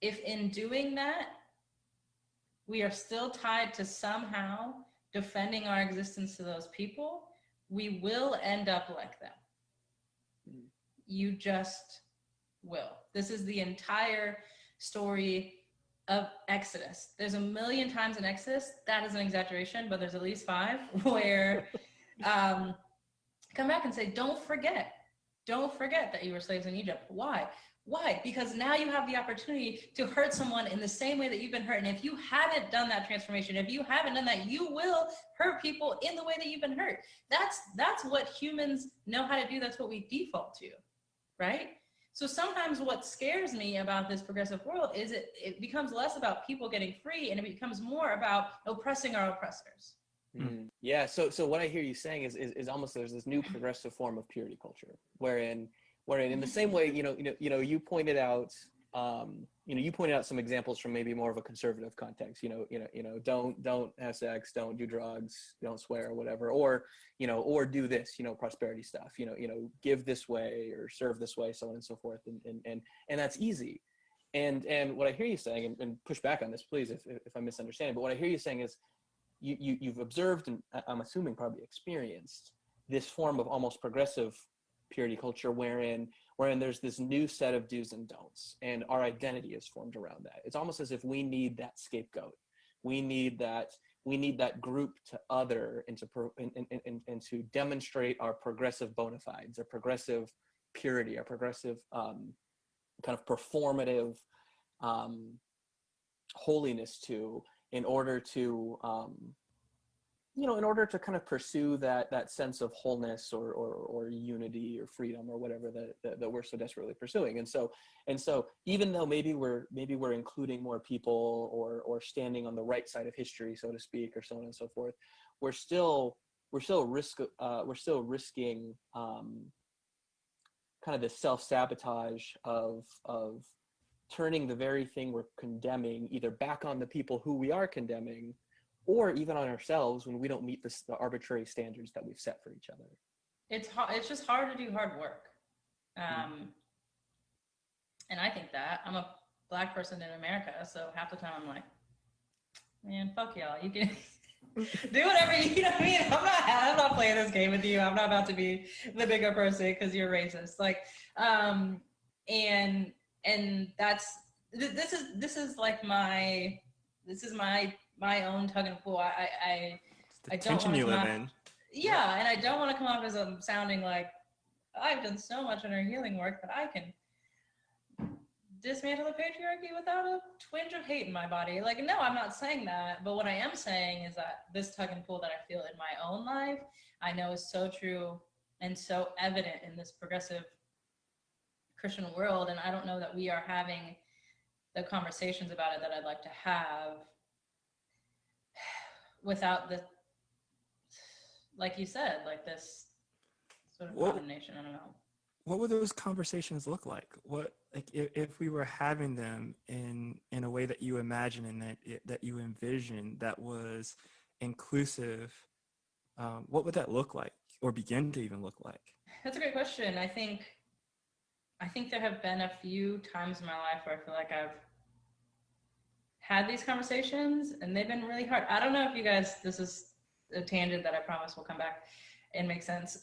if in doing that, we are still tied to somehow defending our existence to those people, we will end up like them. You just will. This is the entire story of Exodus. There's a million times in Exodus, that is an exaggeration, but there's at least 5 where come back and say, don't forget that you were slaves in Egypt. Why? Because now you have the opportunity to hurt someone in the same way that you've been hurt. And if you haven't done that transformation, if you haven't done that, you will hurt people in the way that you've been hurt. That's what humans know how to do. That's what we default to, right? So sometimes what scares me about this progressive world is it becomes less about people getting free, and it becomes more about oppressing our oppressors. Yeah. So what I hear you saying is almost there's this new progressive form of purity culture, wherein in the same way, you pointed out, you pointed out some examples from maybe more of a conservative context, don't have sex, don't do drugs, don't swear or whatever, or do this, prosperity stuff, give this way or serve this way, so on and so forth. And that's easy. And what I hear you saying, and push back on this, please, if I'm misunderstanding, but what I hear you saying is you've observed, and I'm assuming probably experienced, this form of almost progressive purity culture wherein there's this new set of do's and don'ts, and our identity is formed around that. It's almost as if we need that scapegoat. We need that we need that group to other and to demonstrate our progressive bona fides, our progressive purity, our progressive kind of performative holiness to, in order to in order to kind of pursue that sense of wholeness or unity or freedom or whatever that we're so desperately pursuing. And so even though maybe we're including more people or standing on the right side of history, so to speak, or so on and so forth, we're still risking kind of the self-sabotage of turning the very thing we're condemning either back on the people who we are condemning, or even on ourselves when we don't meet the arbitrary standards that we've set for each other. It's just hard to do hard work. And I think that I'm a Black person in America, so half the time I'm like, man, fuck y'all. You can do whatever you know what I mean? I'm not playing this game with you. I'm not about to be the bigger person because you're racist. Like, and that's this is my own tug and pull. I don't want to come off, yeah, and I don't want to come off as I'm sounding like I've done so much inner healing work that I can dismantle the patriarchy without a twinge of hate in my body. Like, no, I'm not saying that. But what I am saying is that this tug and pull that I feel in my own life, I know is so true and so evident in this progressive Christian world. And I don't know that we are having the conversations about it that I'd like to have without the, like you said, like this sort of condemnation. I don't know. What would those conversations look like? What, like, if we were having them in a way that you imagine and that you envision that was inclusive, what would that look like, or begin to even look like? That's a great question. I think there have been a few times in my life where I feel like I've had these conversations and they've been really hard. I don't know if you guys, this is a tangent that I promise will come back and make sense.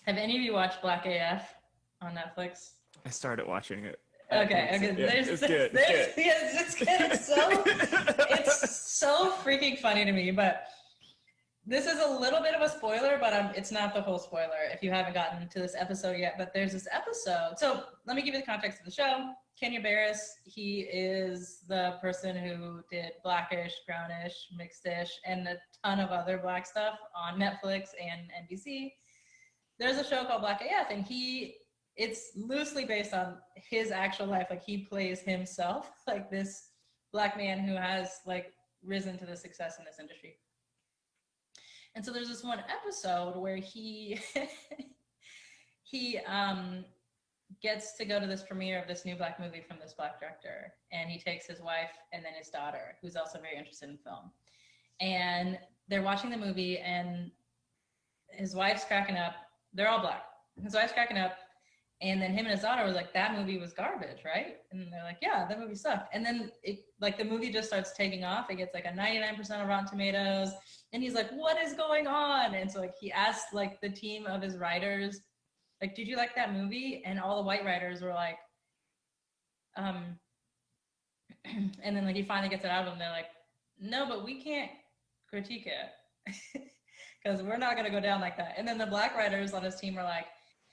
Have any of you watched Black AF on Netflix? I started watching it. Okay. Yeah, it's good. It's so freaking funny to me, but this is a little bit of a spoiler, but it's not the whole spoiler if you haven't gotten to this episode yet. But there's this episode. So let me give you the context of the show. Kenya Barris, he is the person who did Blackish, Brownish, Mixedish, and a ton of other Black stuff on Netflix and NBC. There's a show called Black AF, and it's loosely based on his actual life. Like, he plays himself, like this Black man who has like risen to the success in this industry. And so there's this one episode where he gets to go to this premiere of this new Black movie from this Black director, and he takes his wife and then his daughter, who's also very interested in film. And they're watching the movie, and his wife's cracking up. They're all Black. His wife's cracking up, and then him and his daughter was like, "That movie was garbage, right?" And they're like, "Yeah, that movie sucked." And then the movie just starts taking off. It gets like a 99% of Rotten Tomatoes, and he's like, "What is going on?" And so like he asked like the team of his writers, like, "Did you like that movie?" And all the white writers were like, and then like he finally gets it out of them. They're like, "No, but we can't critique it because we're not gonna go down like that." And then the Black writers on his team were like,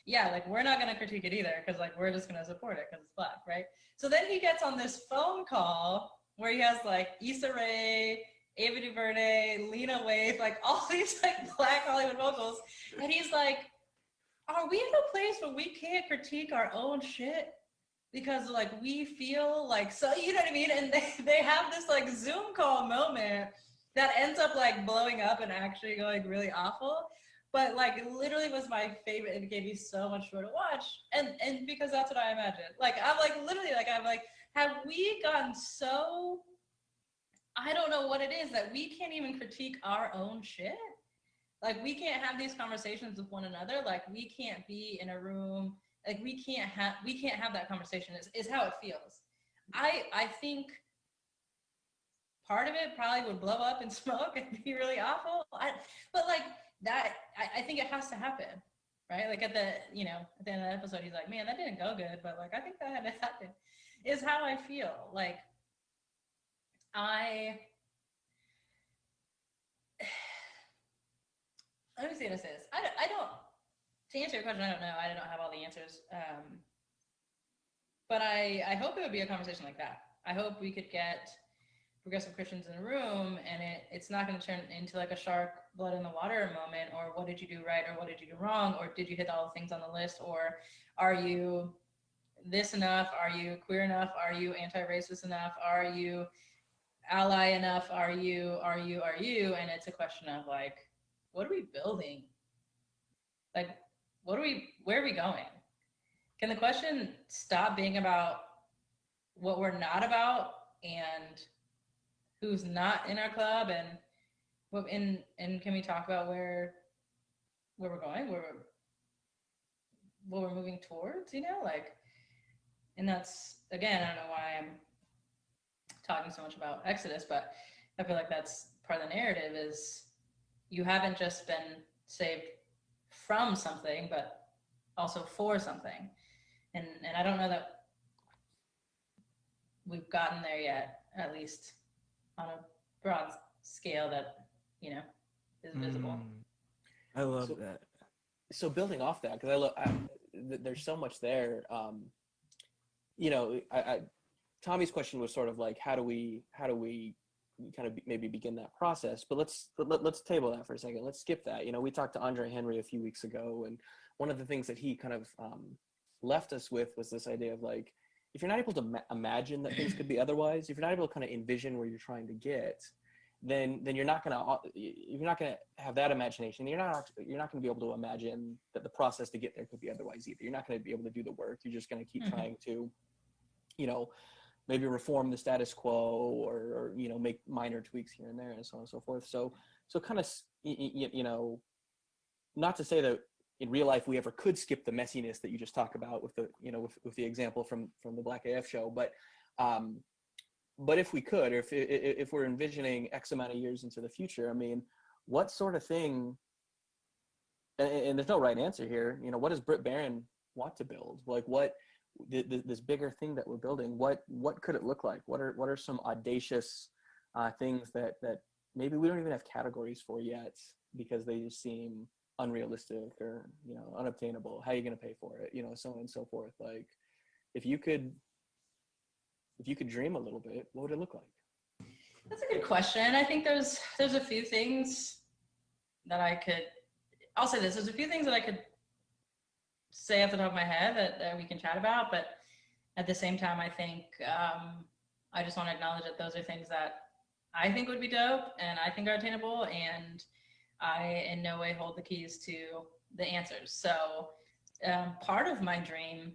"Yeah, like we're not gonna critique it either because like we're just gonna support it because it's Black, right?" So then he gets on this phone call where he has like Issa Rae, Ava DuVernay, Lena Waithe, like all these like Black Hollywood moguls, and he's like, "Are we in a place where we can't critique our own shit because like we feel like so," you know what I mean? And they have this like Zoom call moment that ends up like blowing up and actually going really awful. But like literally was my favorite, and it gave me so much joy to watch. And because that's what I imagined. Like I'm like literally like I'm like, have we gotten so, I don't know what it is that we can't even critique our own shit? Like we can't have these conversations with one another. Like we can't be in a room. Like we can't have that conversation is how it feels. I think part of it probably would blow up in smoke and be really awful. But like that, I think it has to happen, right? Like at the end of the episode, he's like, "Man, that didn't go good, but like I think that had to happen," is how I feel. Like let me see how to say this. I don't, to answer your question, I don't know. I don't have all the answers. But I hope it would be a conversation like that. I hope we could get progressive Christians in a room and it's not going to turn into like a shark blood in the water moment, or what did you do right, or what did you do wrong, or did you hit all the things on the list, or are you this enough? Are you queer enough? Are you anti-racist enough? Are you ally enough? Are you? And it's a question of like, what are we building? Like, where are we going? Can the question stop being about what we're not about and who's not in our club, and can we talk about where we're going, what we're moving towards, like, and that's, again, I don't know why I'm talking so much about Exodus, but I feel like that's part of the narrative is you haven't just been saved from something, but also for something. And I don't know that we've gotten there yet, at least on a broad scale that, is visible. I love So- that. So building off that, because there's so much there. Tommy's question was sort of like, how do we kind of maybe begin that process? But let's table that for a second. Let's skip that. We talked to Andre Henry a few weeks ago, and one of the things that he kind of left us with was this idea of like, if you're not able to imagine that things could be otherwise, if you're not able to kind of envision where you're trying to get, then you're not gonna have that imagination. You're not gonna be able to imagine that the process to get there could be otherwise either. You're not gonna be able to do the work. You're just gonna keep trying to, maybe reform the status quo or make minor tweaks here and there and so on and so forth. So kind of, not to say that in real life we ever could skip the messiness that you just talked about with the, with the example from the Black AF show, but if we could, or if we're envisioning X amount of years into the future, I mean, what sort of thing, and there's no right answer here, what does Brit Barron want to build? Like this bigger thing that we're building, what could it look like? What are some audacious things that maybe we don't even have categories for yet because they just seem unrealistic or unobtainable? How are you going to pay for it? So on and so forth. Like, if you could dream a little bit, what would it look like? That's a good question. I think there's a few things that I'll say this, there's a few things that I could say off the top of my head that we can chat about, but at the same time, I think I just want to acknowledge that those are things that I think would be dope and I think are attainable, and I in no way hold the keys to the answers. So part of my dream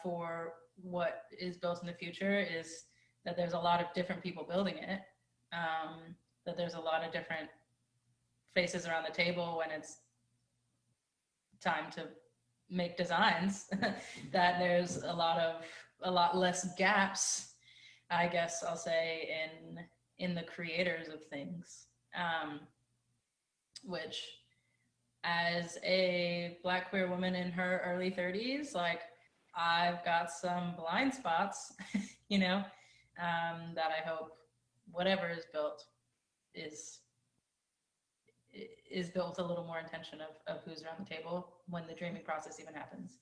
for what is built in the future is that there's a lot of different people building it, that there's a lot of different faces around the table when it's time to make designs, that there's a lot less gaps, I guess I'll say, in the creators of things, which, as a Black queer woman in her early 30s, like, I've got some blind spots, that I hope whatever is built is built with a little more intention of who's around the table when the dreaming process even happens.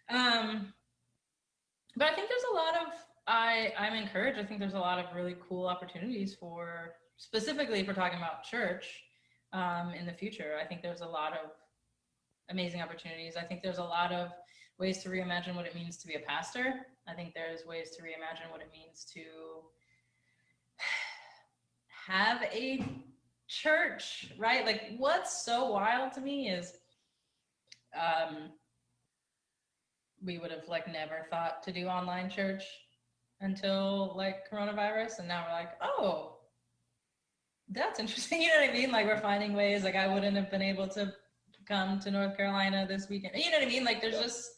But I think there's a lot of, I'm encouraged. I think there's a lot of really cool opportunities for, specifically if we're talking about church in the future. I think there's a lot of amazing opportunities. I think there's a lot of ways to reimagine what it means to be a pastor. I think there's ways to reimagine what it means to have a church, right? Like, what's so wild to me is we would have like never thought to do online church until like coronavirus, and now we're like, oh, that's interesting. You know what I mean? Like, we're finding ways. Like, I wouldn't have been able to come to North Carolina this weekend. You know what I mean? Like, there's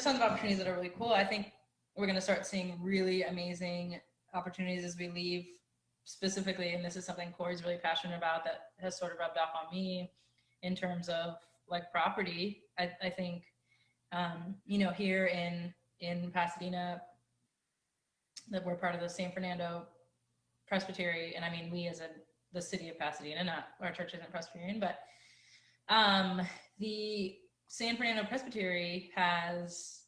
tons of opportunities that are really cool. I think we're going to start seeing really amazing opportunities as we leave, specifically, and this is something Corey's really passionate about that has sort of rubbed off on me in terms of like property. I think, here in Pasadena, that we're part of the San Fernando Presbytery, and I mean, we as a the city of Pasadena, not our church isn't Presbyterian, but the San Fernando Presbytery has,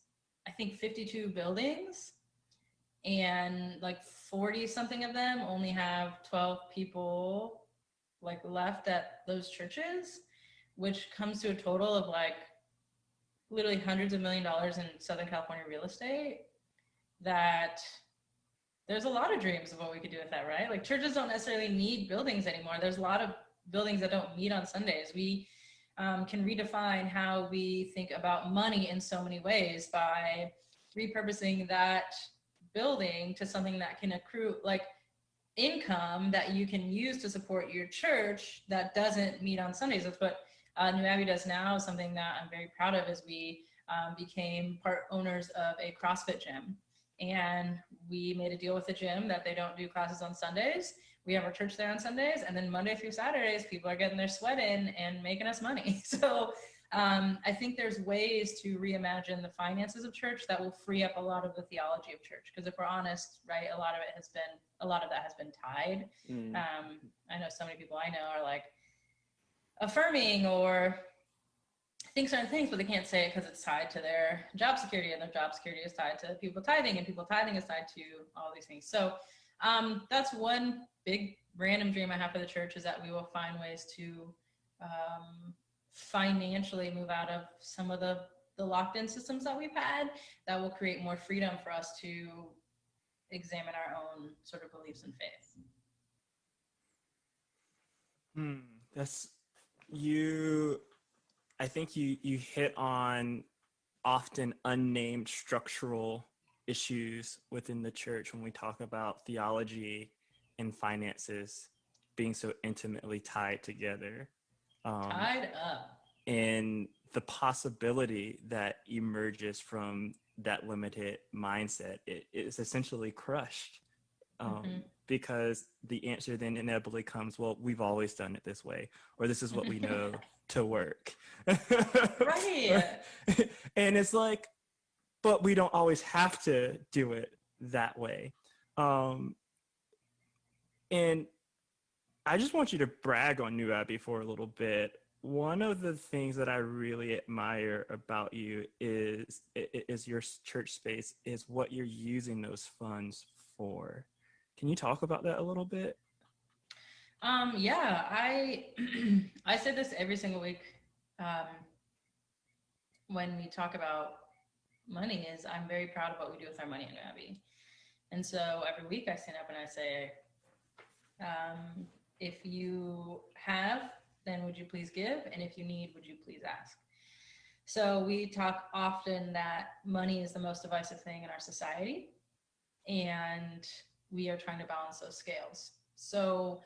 I think, 52 buildings, and like 40 something of them only have 12 people like left at those churches, which comes to a total of like literally hundreds of $1,000,000 in Southern California real estate. That there's a lot of dreams of what we could do with that, right? Like churches don't necessarily need buildings anymore. There's a lot of buildings that don't meet on Sundays. We can redefine how we think about money in so many ways by repurposing that building to something that can accrue like income that you can use to support your church that doesn't meet on Sundays. That's what New Abbey does now. Something that I'm very proud of is we became part owners of a CrossFit gym. And we made a deal with the gym that they don't do classes on Sundays. We have our church there on Sundays, and then Monday through Saturdays, people are getting their sweat in and making us money. So I think there's ways to reimagine the finances of church that will free up a lot of the theology of church. Because if we're honest, right, a lot of that has been tied. I know so many people I know are like affirming or think certain things, but they can't say it because it's tied to their job security, and their job security is tied to people tithing, and people tithing is tied to all these things. So that's one big random dream I have for the church, is that we will find ways to financially move out of some of the locked-in systems that we've had that will create more freedom for us to examine our own sort of beliefs and faith. That's I think you hit on often unnamed structural issues within the church when we talk about theology and finances being so intimately tied together. Tied up. And the possibility that emerges from that limited mindset, it is essentially crushed. Because the answer then inevitably comes, well, we've always done it this way, or this is what we know to work. Right. And it's like, but we don't always have to do it that way. And I just want you to brag on New Abbey for a little bit. One of the things that I really admire about you is your church space, is what you're using those funds for. Can you talk about that a little bit? Yeah, I say this every single week when we talk about money, is I'm very proud of what we do with our money in New Abbey. And so every week I stand up and I say, if you have, then would you please give? And if you need, would you please ask? So we talk often that money is the most divisive thing in our society, and we are trying to balance those scales. So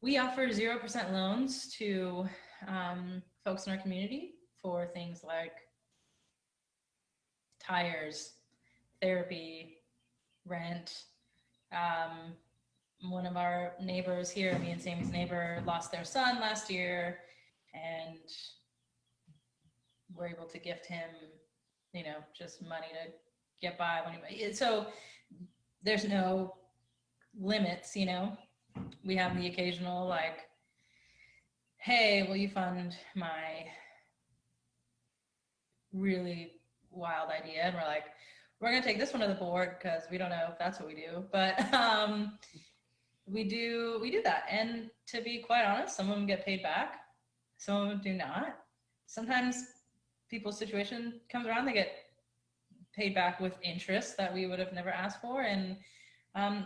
we offer 0% loans to folks in our community for things like tires, therapy, rent. One of our neighbors here, me and Sammy's neighbor, lost their son last year, and we're able to gift him, just money to get by. So there's no limits, We have the occasional like, hey, will you fund my really wild idea? And we're like, we're going to take this one to the board because we don't know if that's what we do. But we do that. And to be quite honest, some of them get paid back. Some of them do not. Sometimes people's situation comes around, they get paid back with interest that we would have never asked for. And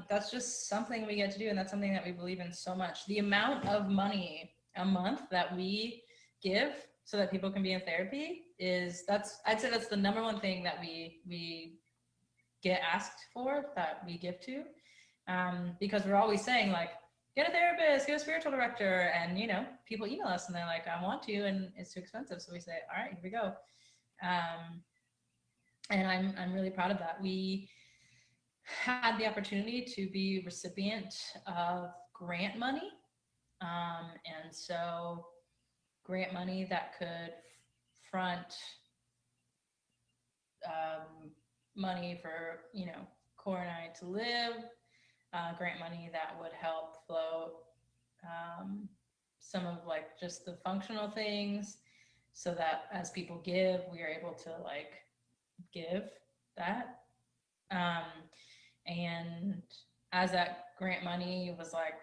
that's just something we get to do. And that's something that we believe in so much. The amount of money a month that we give so that people can be in therapy I'd say that's the number one thing that we get asked for, that we give to. Because we're always saying like, get a therapist, get a spiritual director. And, people email us and they're like, I want to, and it's too expensive. So we say, all right, here we go. And I'm really proud of that. We had the opportunity to be recipient of grant money. And so grant money that could front money for, Core and I to live, grant money that would help float some of like just the functional things, so that as people give, we are able to like give that. And as that grant money was like,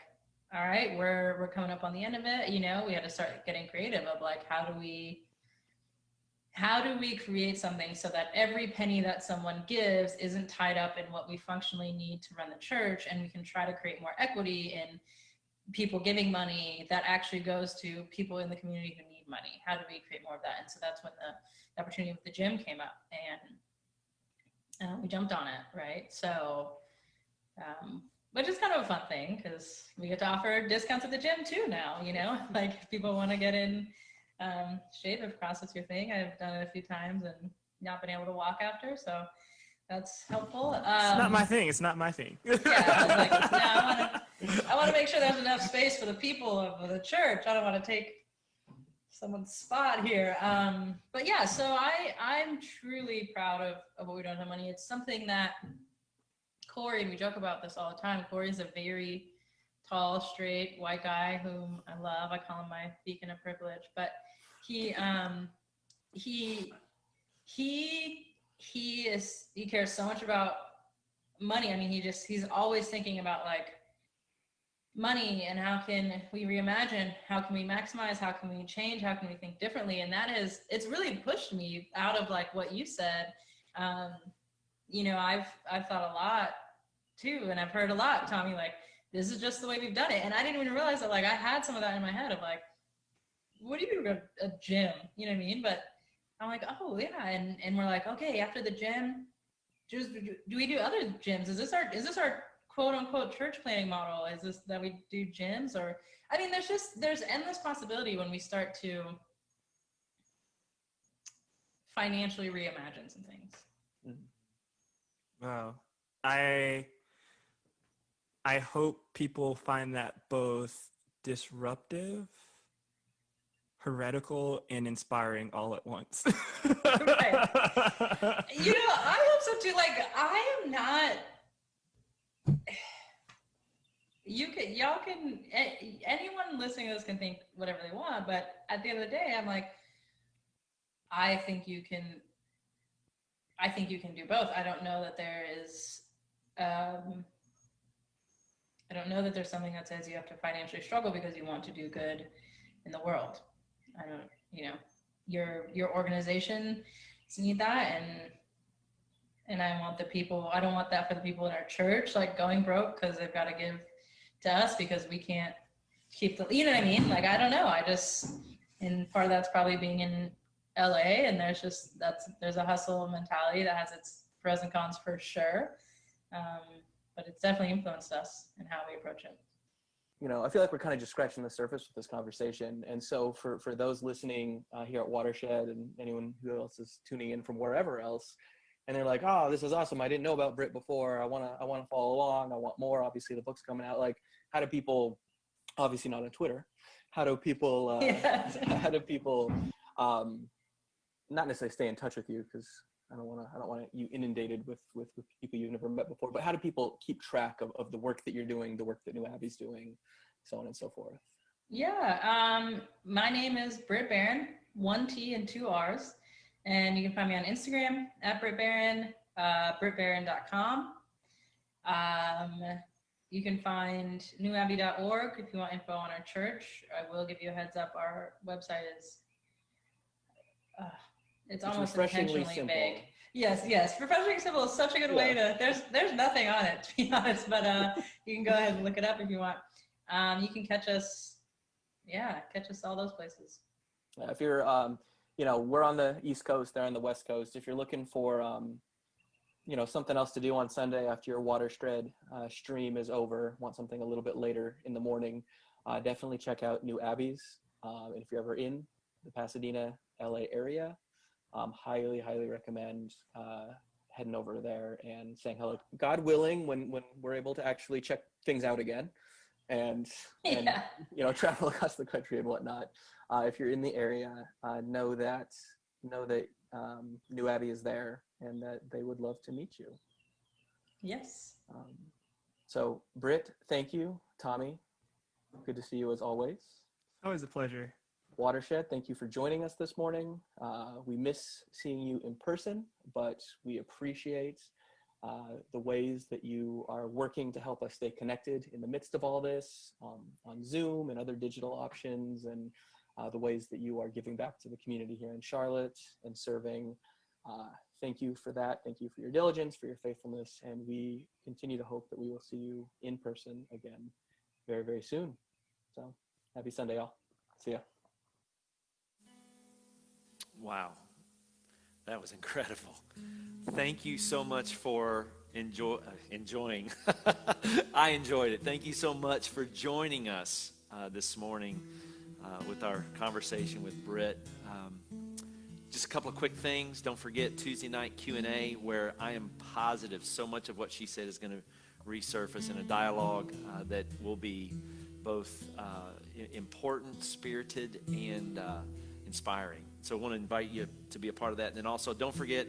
all right, we're coming up on the end of it, you know, we had to start getting creative of like, how do we create something so that every penny that someone gives isn't tied up in what we functionally need to run the church, and we can try to create more equity in people giving money that actually goes to people in the community who need money. How do we create more of that? And so that's when the opportunity with the gym came up, and we jumped on it, right? So, which is kind of a fun thing because we get to offer discounts at the gym too now, you know, like if people want to get in shape, if CrossFit's your thing. I've done it a few times and not been able to walk after, so that's helpful. It's not my thing. It's not my thing. Yeah, I was like, no, I want to make sure there's enough space for the people of the church. I don't want to take someone's spot here. But yeah, so I'm truly proud of what we're doing with money. It's something that Corey, and we joke about this all the time. Corey's a very tall, straight, white guy whom I love. I call him my beacon of privilege. But he cares so much about money. I mean, he's always thinking about like money and how can we reimagine, how can we maximize, how can we change, how can we think differently. And it's really pushed me out of like what you said. You know, I've thought a lot too, and I've heard a lot, Tommy, like, this is just the way we've done it. And I didn't even realize that, like, I had some of that in my head of like, what do you do at a gym? You know what I mean? But I'm like, oh yeah. And we're like, okay, after the gym, do we do other gyms? Is this our quote unquote church planning model? Is this that we do gyms? Or, I mean, there's endless possibility when we start to financially reimagine some things. Wow. I hope people find that both disruptive, heretical, and inspiring all at once. Right. You know, I hope so too. Like, I am not. Anyone listening to this can think whatever they want, but at the end of the day, I'm like, I think you can do both. I don't know that there is. I don't know that there's something that says you have to financially struggle because you want to do good in the world. I don't, you know, your organizations need that, and I want the people. I don't want that for the people in our church, like going broke because they've got to give to us because we can't keep the. You know what I mean? Like, I don't know. And part of that's probably being in LA, and there's a hustle mentality that has its pros and cons for sure. But it's definitely influenced us in how we approach it. You know, I feel like we're kind of just scratching the surface with this conversation. And so for those listening here at Watershed and anyone who else is tuning in from wherever else, and they're like, oh, this is awesome. I didn't know about Brit before. I want to follow along. I want more. Obviously the book's coming out. Like, how do people, obviously not on Twitter, how do people, not necessarily stay in touch with you? Because I don't want you inundated with people you've never met before, but how do people keep track of the work that you're doing, the work that New Abbey's doing, so on and so forth? Yeah, my name is Brit Barron, 1 T and 2 R's, and you can find me on Instagram at Brit Barron, BritBarron.com. You can find newabbey.org if you want info on our church. I will give you a heads up. Our website is it's almost intentionally simple. Vague. Yes. Refreshingly simple is such a good way to. There's nothing on it, to be honest. But you can go ahead and look it up if you want. You can catch us all those places. If you're, we're on the East Coast, they're on the West Coast. If you're looking for, something else to do on Sunday after your Watershed stream is over, want something a little bit later in the morning, definitely check out New Abbey's. And if you're ever in the Pasadena, LA area, highly recommend heading over there and saying hello. God willing, when we're able to actually check things out again and travel across the country and whatnot. If you're in the area, know that New Abbey is there and that they would love to meet you. Yes. So Brit, thank you. Tommy, Good to see you as always. Always a pleasure. Watershed, thank you for joining us this morning. We miss seeing you in person, but we appreciate the ways that you are working to help us stay connected in the midst of all this on Zoom and other digital options, and the ways that you are giving back to the community here in Charlotte and serving. Thank you for that. Thank you for your diligence, for your faithfulness, and we continue to hope that we will see you in person again very, very soon. So happy Sunday, y'all. See ya. Wow, that was incredible. Thank you so much for enjoying. I enjoyed it. Thank you so much for joining us this morning with our conversation with Brit. Just a couple of quick things. Don't forget Tuesday night Q&A, where I am positive so much of what she said is going to resurface in a dialogue that will be both important, spirited, and inspiring. So I want to invite you to be a part of that. And then also, don't forget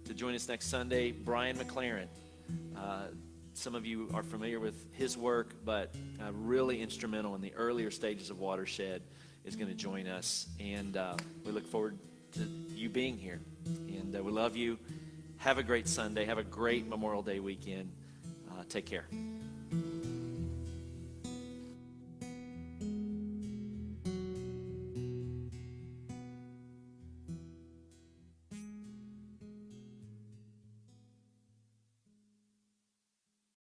to join us next Sunday, Brian McLaren. Some of you are familiar with his work, but really instrumental in the earlier stages of Watershed, is going to join us. And we look forward to you being here. And we love you. Have a great Sunday. Have a great Memorial Day weekend. Take care.